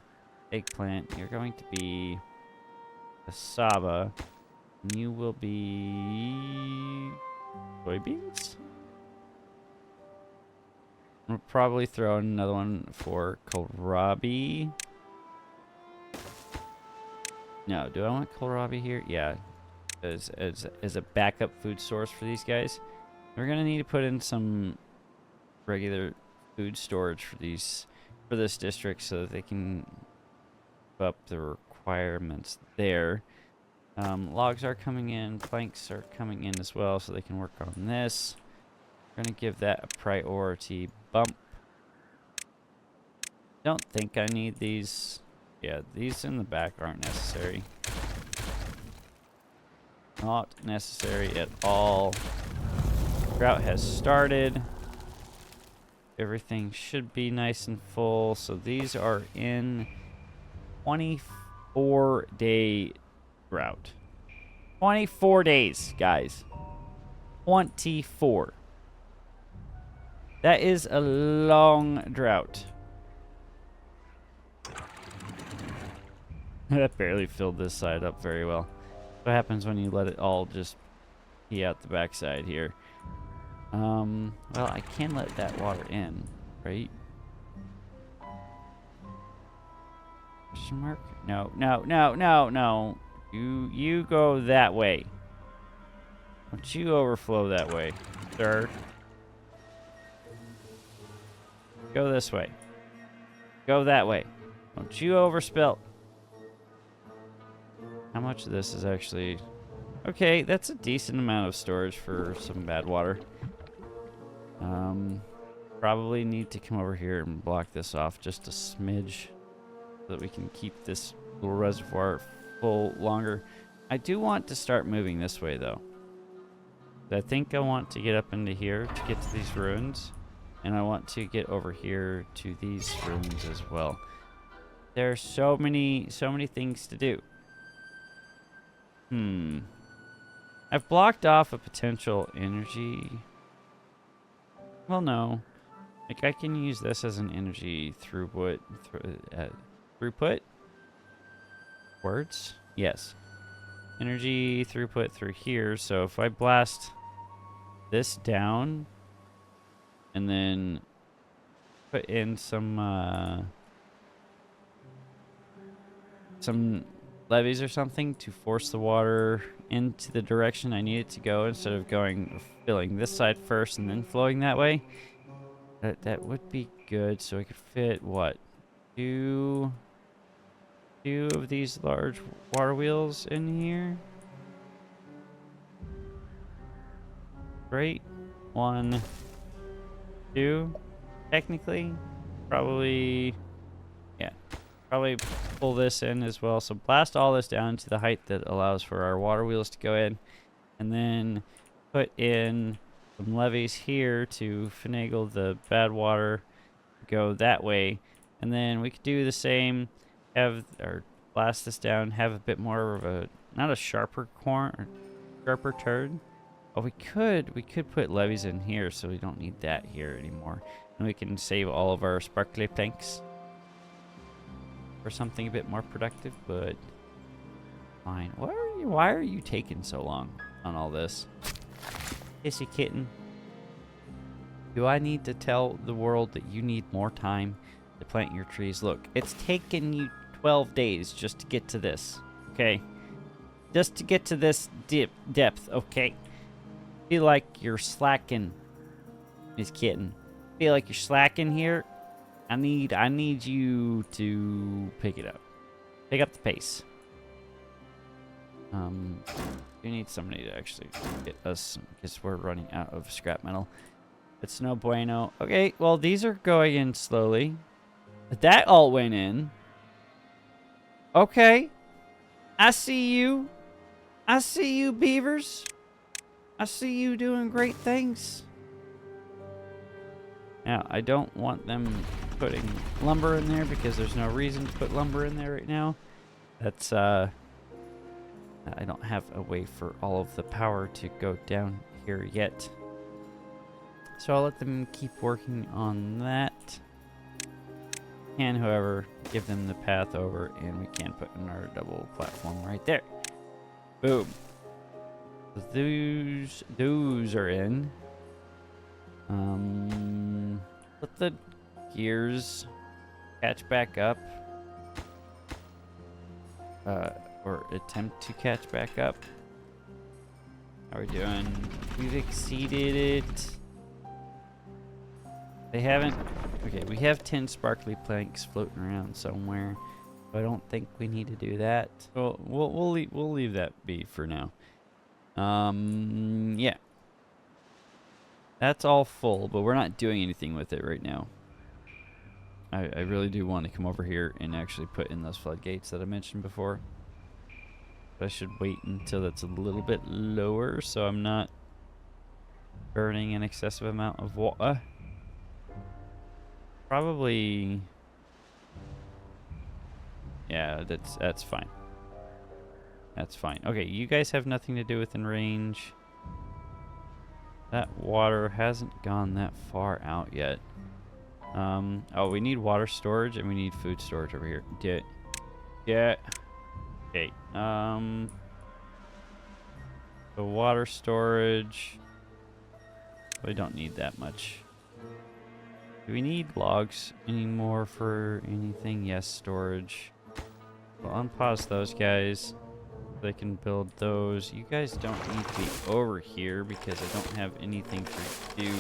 eggplant. You're going to be cassava. And you will be soybeans? We'll probably throw in another one for kohlrabi. No, do I want kohlrabi here? Yeah, as a backup food source for these guys. We're gonna need to put in some regular food storage for this district so that they can keep up the requirements there. Logs are coming in, planks are coming in as well, so they can work on this. We're gonna give that a priority bump. Don't think I need these. Yeah, these in the back aren't necessary. Not necessary at all. Drought has started. Everything should be nice and full. So these are in 24-day drought. 24 days, guys. 24. That is a long drought. That barely filled this side up very well. What happens when you let it all just pee out the backside here? Well, I can let that water in, right? Question mark? No, no, no, no, no. You go that way. Don't you overflow that way, sir. Go this way. Go that way. Don't you overspill. How much of this is actually... Okay, that's a decent amount of storage for some bad water. Probably need to come over here and block this off just a smidge so that we can keep this little reservoir full longer. I do want to start moving this way, though. I think I want to get up into here to get to these ruins, and I want to get over here to these ruins as well. There are so many things to do. I've blocked off a potential energy. Well, no. Like, I can use this as an energy throughput. Throughput? Words? Yes. Energy throughput through here. So if I blast this down and then put in some levees or something to force the water into the direction I need it to go instead of filling this side first and then flowing that way. That would be good. So I could fit what? Two of these large water wheels in here. Great. 1, 2. Technically, probably pull this in as well. So blast all this down to the height that allows for our water wheels to go in, and then put in some levees here to finagle the bad water go that way. And then we could do the same, blast this down, have a bit more of a, not a sharper sharper turn. Oh, we could put levees in here so we don't need that here anymore. And we can save all of our sparkly planks for something a bit more productive, but fine. Why are you taking so long on all this? Hissy kitten. Do I need to tell the world that you need more time to plant your trees? Look, it's taken you 12 days just to get to this, okay? Just to get to this depth, okay? Feel like you're slacking, Miss Kitten. Feel like you're slacking here? I need you to pick it up. Pick up the pace. We need somebody to actually get us, because we're running out of scrap metal. It's no bueno. Okay, well, these are going in slowly. That all went in. Okay. I see you. I see you, beavers. I see you doing great things. Now, I don't want them putting lumber in there because there's no reason to put lumber in there right now. That's, I don't have a way for all of the power to go down here yet. So I'll let them keep working on that. Can, however, give them the path over, and we can put in our double platform right there. Boom. Those are in. Let the gears catch back up. Or attempt to catch back up. How are we doing? We've exceeded it. They haven't. Okay, we have 10 sparkly planks floating around somewhere. But I don't think we need to do that. Well, we'll leave that be for now. Yeah. That's all full, but we're not doing anything with it right now. I really do want to come over here and actually put in those floodgates that I mentioned before. But I should wait until it's a little bit lower so I'm not burning an excessive amount of water. Probably... Yeah, that's fine. That's fine. Okay, you guys have nothing to do within range. That water hasn't gone that far out yet. Oh, we need water storage and we need food storage over here. Yeah. Okay. The water storage. We don't need that much. Do we need logs anymore for anything? Yes, storage. We'll unpause those guys. They can build those. You guys don't need to be over here because I don't have anything for you to do.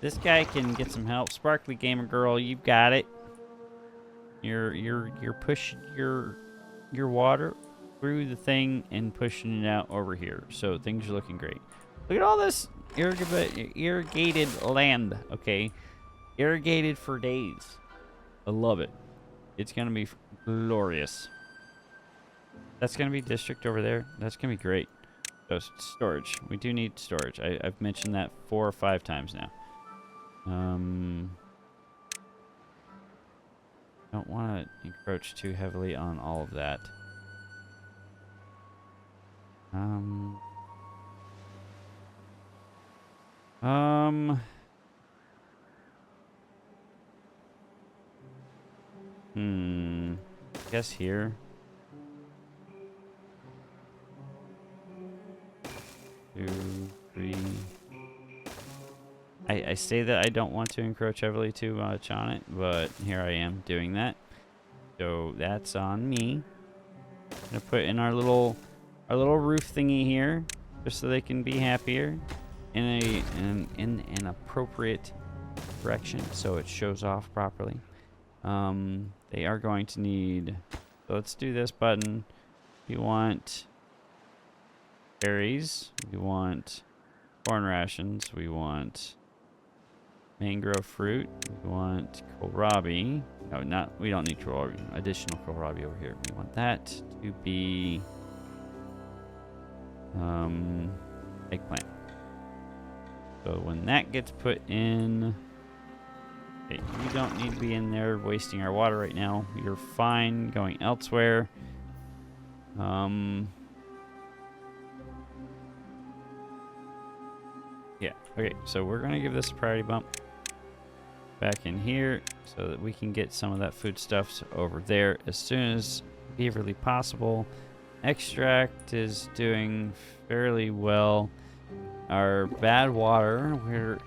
This guy can get some help. Sparkly Gamer Girl, you've got it. You're pushing your water. through the thing and pushing it out over here. So things are looking great. Look at all this irrigated land, okay? Irrigated for days. I love it. It's going to be glorious. That's going to be district over there. That's going to be great. So storage. We do need storage. I've mentioned that 4 or 5 times now. Don't want to encroach too heavily on all of that. I guess here. 2, 3. I say that I don't want to encroach heavily too much on it, but here I am doing that. So that's on me. I'm gonna put in our little roof thingy here, just so they can be happier in an appropriate direction, so it shows off properly. They are going to need. So let's do this button. We want berries. We want corn rations. We want mangrove fruit. We want kohlrabi. No, we don't need kohlrabi. Additional kohlrabi over here. We want that to be eggplant. So when that gets put in, okay, you don't need to be in there wasting our water right now. You're fine going elsewhere. Yeah, okay, so we're gonna give this a priority bump back in here so that we can get some of that foodstuffs over there as soon as beaverly possible. Extract is doing fairly well. Our bad water, we're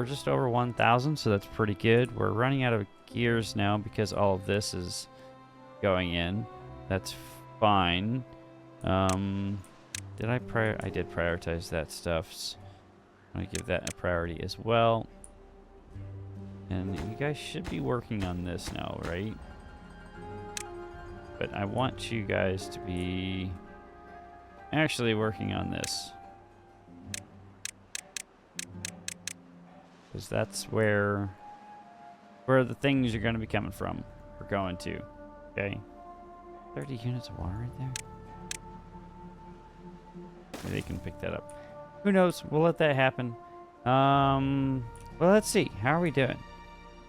just over 1,000, so that's pretty good. We're running out of gears now because all of this is going in. That's fine. I did prioritize that stuff. So I'm gonna give that a priority as well. And you guys should be working on this now, right? But I want you guys to be actually working on this. Because that's where the things are going to be coming from. We're going to. Okay? 30 units of water right there. Maybe they can pick that up. Who knows? We'll let that happen. Well, let's see. How are we doing?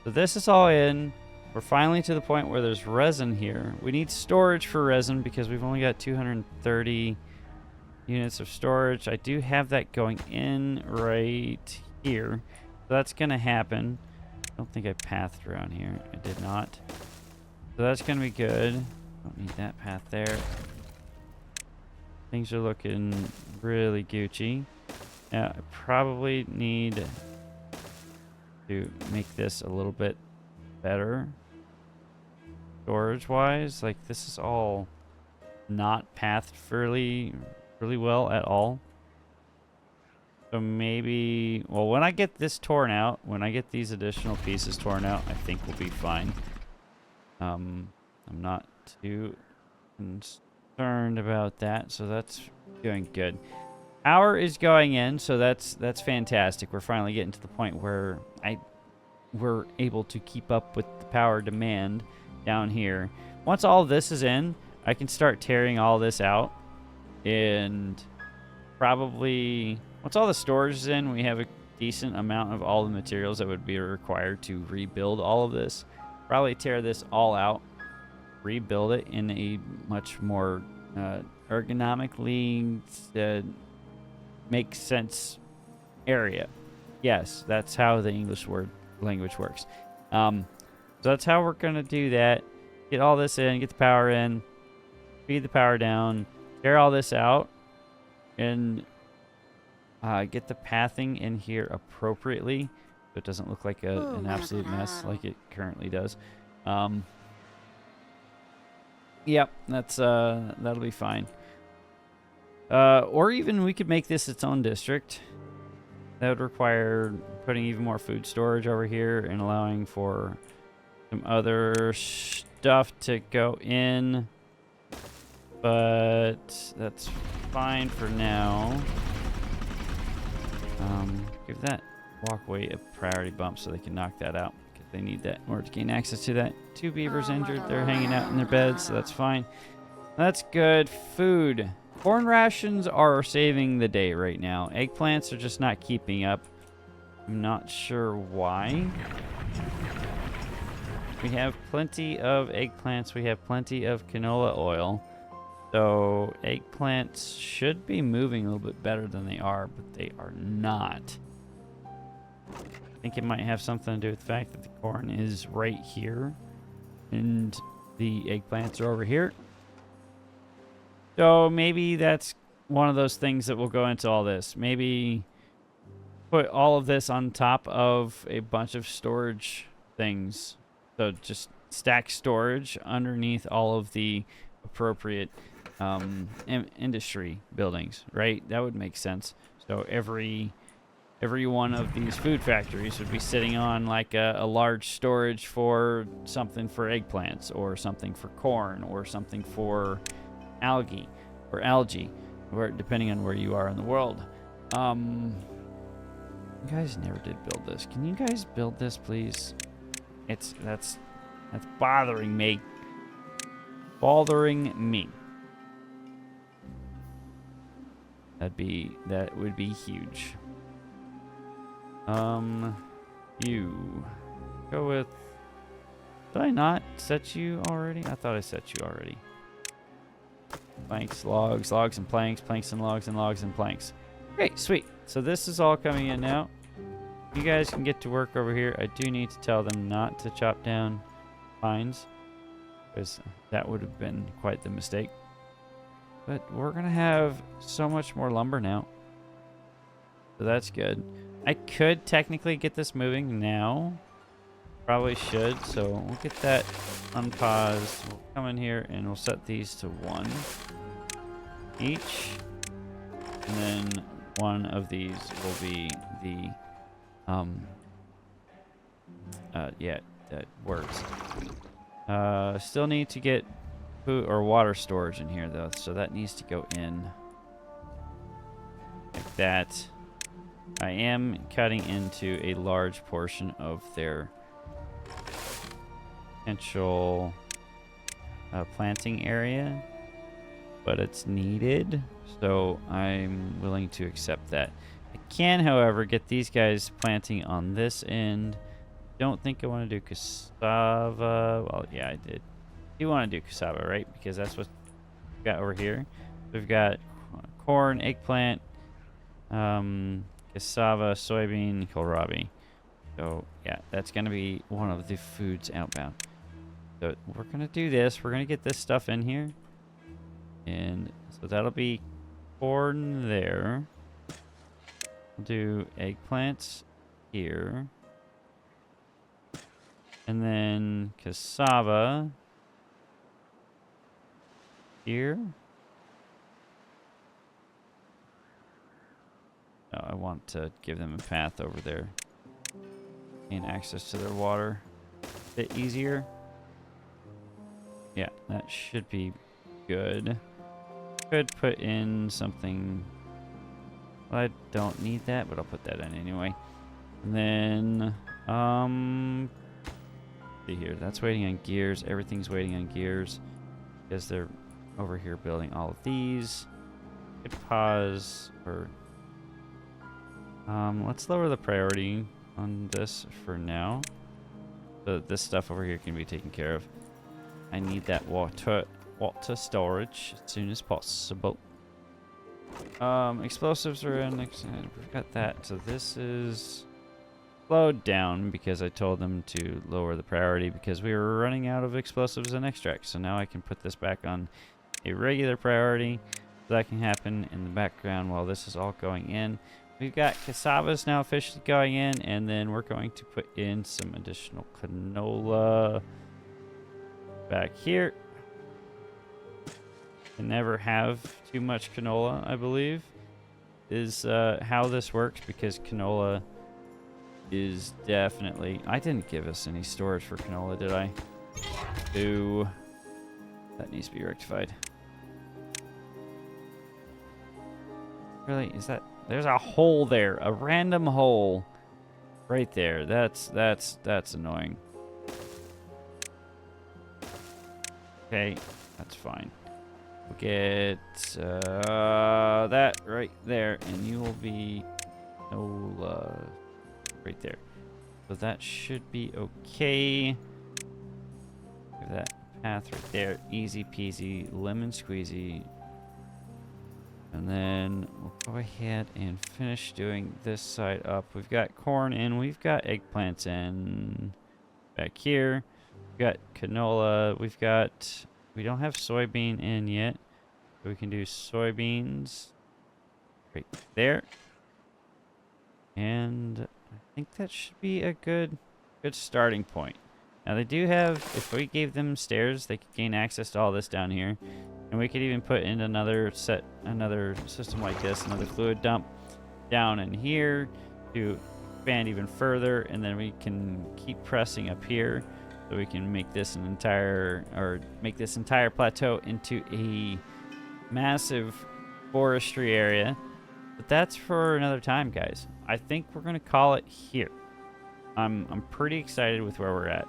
So this is all in. We're finally to the point where there's resin here. We need storage for resin because we've only got 230 units of storage. I do have that going in right here. So that's going to happen. I don't think I pathed around here. I did not. So that's going to be good. Don't need that path there. Things are looking really Gucci. Now, I probably need to make this a little bit better storage wise. Like, this is all not pathed really well at all. So maybe, well, when I get this torn out, when I get these additional pieces torn out, I think we'll be fine. I'm not too concerned about that, so that's doing good. Power is going in, so that's fantastic. We're finally getting to the point where we're able to keep up with the power demand down here. Once all this is in, I can start tearing all this out, and probably once all the storage is in, we have a decent amount of all the materials that would be required to rebuild all of this. Probably tear this all out, rebuild it in a much more ergonomically makes sense area. Yes, that's how the English language works. So that's how we're gonna do that. Get all this in, get the power in, feed the power down, tear all this out, and get the pathing in here appropriately so it doesn't look like an absolute mess like it currently does. Yep, that'll be fine. Or even we could make this its own district. That would require putting even more food storage over here and allowing for some other stuff to go in. but that's fine for now. Give that walkway a priority bump so they can knock that out, because they need that in order to gain access to that. 2 beavers injured. They're hanging out in their beds, so that's fine. That's good. Food. Corn rations are saving the day right now. Eggplants are just not keeping up. I'm not sure why. We have plenty of eggplants. We have plenty of canola oil. So eggplants should be moving a little bit better than they are, but they are not. I think it might have something to do with the fact that the corn is right here and the eggplants are over here. So maybe that's one of those things that will go into all this. Maybe put all of this on top of a bunch of storage things. So just stack storage underneath all of the appropriate industry buildings, right? That would make sense. So every one of these food factories would be sitting on like a large storage for something for eggplants, or something for corn, or something for algae, or depending on where you are in the world. You guys never did build this. Can you guys build this, please? That's bothering me. Bothering me. That would be huge. You go with. Did I not set you already? I thought I set you already. Planks, logs, logs and planks, planks and logs and planks. Great, sweet. So this is all coming in now. You guys can get to work over here. I do need to tell them not to chop down pines, because that would have been quite the mistake. But we're going to have so much more lumber now. So that's good. I could technically get this moving now. Probably should. So we'll get that unpaused. We'll come in here and we'll set these to 1 each. And then one of these will be the... yeah, that works. Still need to get food or water storage in here though, so that needs to go in like that. I am cutting into a large portion of their potential planting area, but it's needed, so I'm willing to accept that. I can, however, get these guys planting on this end. Don't think I want to do cassava. Well, yeah, I did. You want to do cassava, right? Because that's what we've got over here. We've got corn, eggplant, cassava, soybean, kohlrabi. So, yeah, that's going to be one of the foods outbound. So, we're going to do this. We're going to get this stuff in here. And so that'll be corn there. We'll do eggplants here. And then cassava here. No, I want to give them a path over there. Gain access to their water a bit easier. Yeah, that should be good. Could put in something. I don't need that, but I'll put that in anyway. And then, see here, that's waiting on gears. Everything's waiting on gears because they're over here building all of these. Could pause or let's lower the priority on this for now. So this stuff over here can be taken care of. I need that water storage as soon as possible. Explosives are in. We've got that. So this is slowed down because I told them to lower the priority because we were running out of explosives and extracts. So now I can put this back on a regular priority. So that can happen in the background while this is all going in. We've got cassavas now officially going in, and then we're going to put in some additional canola back here. Can never have too much canola, I believe, is how this works, because canola is definitely... I didn't give us any storage for canola, did I? Ooh. That needs to be rectified. Really? Is that... There's a hole there. A random hole. Right there. That's annoying. Okay. That's fine. We'll get that right there. And you will be... No, right there. So that should be okay. Give that path right there. Easy peasy. Lemon squeezy. And then we'll go ahead and finish doing this side up. We've got corn in. We've got eggplants in back here. We've got canola. We don't have soybean in yet. So we can do soybeans right there. And I think that should be a good starting point. Now they do have, if we gave them stairs, they could gain access to all this down here. And we could even put in another system like this, another fluid dump down in here to expand even further, and then we can keep pressing up here so we can make this entire plateau into a massive forestry area. But that's for another time, guys. I think we're gonna call it here. I'm pretty excited with where we're at.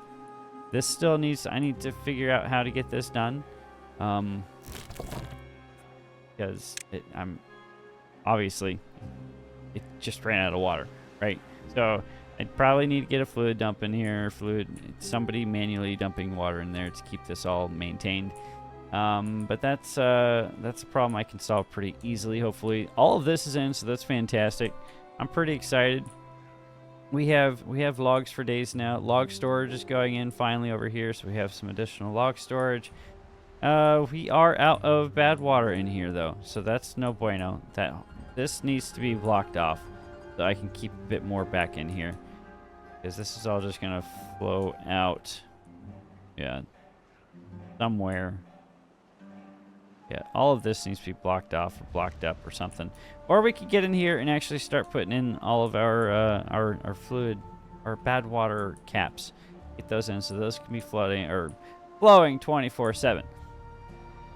This still needs, I need to figure out how to get this done. Because obviously it just ran out of water, right? So I'd probably need to get a fluid dump in here, somebody manually dumping water in there to keep this all maintained. But that's a problem I can solve pretty easily, hopefully. All of this is in, so that's fantastic. I'm pretty excited. We have logs for days now. Log storage is going in finally over here, so we have some additional log storage. We are out of bad water in here though, so that's no bueno. This needs to be blocked off so I can keep a bit more back in here, because this is all just gonna flow out, yeah, somewhere. Yeah, all of this needs to be blocked off or blocked up or something. Or we could get in here and actually start putting in all of our fluid, our bad water caps. Get those in so those can be flooding or flowing 24/7.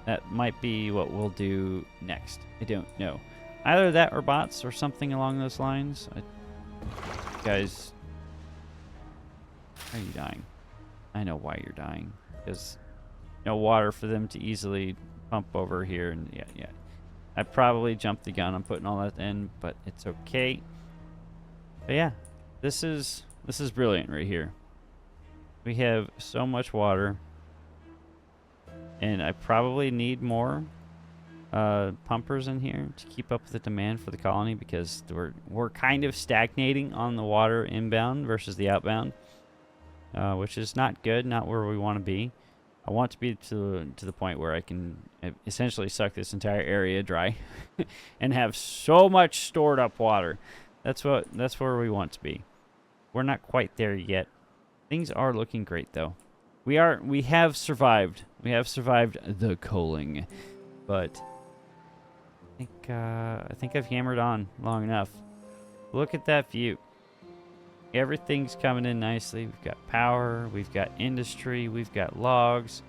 That might be what we'll do next. I don't know. Either that or bots or something along those lines. Guys, why are you dying? I know why you're dying. Because no water for them to easily pump over here, and yeah. I probably jumped the gun on putting all that in, but it's okay. But yeah, this is brilliant right here. We have so much water, and I probably need more pumpers in here to keep up with the demand for the colony, because we're kind of stagnating on the water inbound versus the outbound, which is not good, not where we want to be. I want to be to the point where I can essentially suck this entire area dry and have so much stored up water. That's where we want to be. We're not quite there yet. Things are looking great though. We have survived. We have survived the culling. But I think I've hammered on long enough. Look at that view. Everything's coming in nicely. We've got power, we've got industry, we've got logs,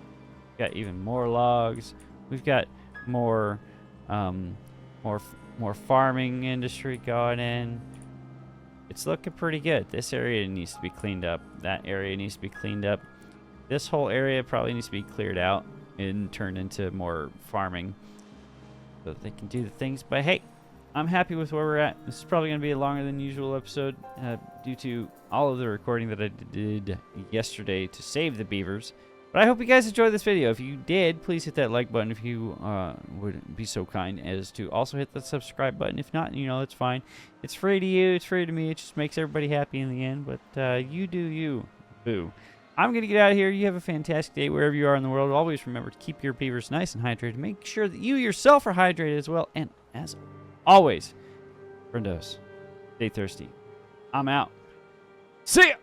we've got even more logs. We've got more farming industry going in. It's looking pretty good. This area needs to be cleaned up. That area needs to be cleaned up. This whole area probably needs to be cleared out and turned into more farming so that they can do the things. But hey, I'm happy with where we're at. This is probably going to be a longer than usual episode due to all of the recording that I did yesterday to save the beavers. But I hope you guys enjoyed this video. If you did, please hit that like button if you would be so kind as to also hit the subscribe button. If not, you know, it's fine. It's free to you. It's free to me. It just makes everybody happy in the end. But you do you. Boo. I'm going to get out of here. You have a fantastic day wherever you are in the world. Always remember to keep your beavers nice and hydrated. Make sure that you yourself are hydrated as well. And as always, friendos, stay thirsty. I'm out. See ya!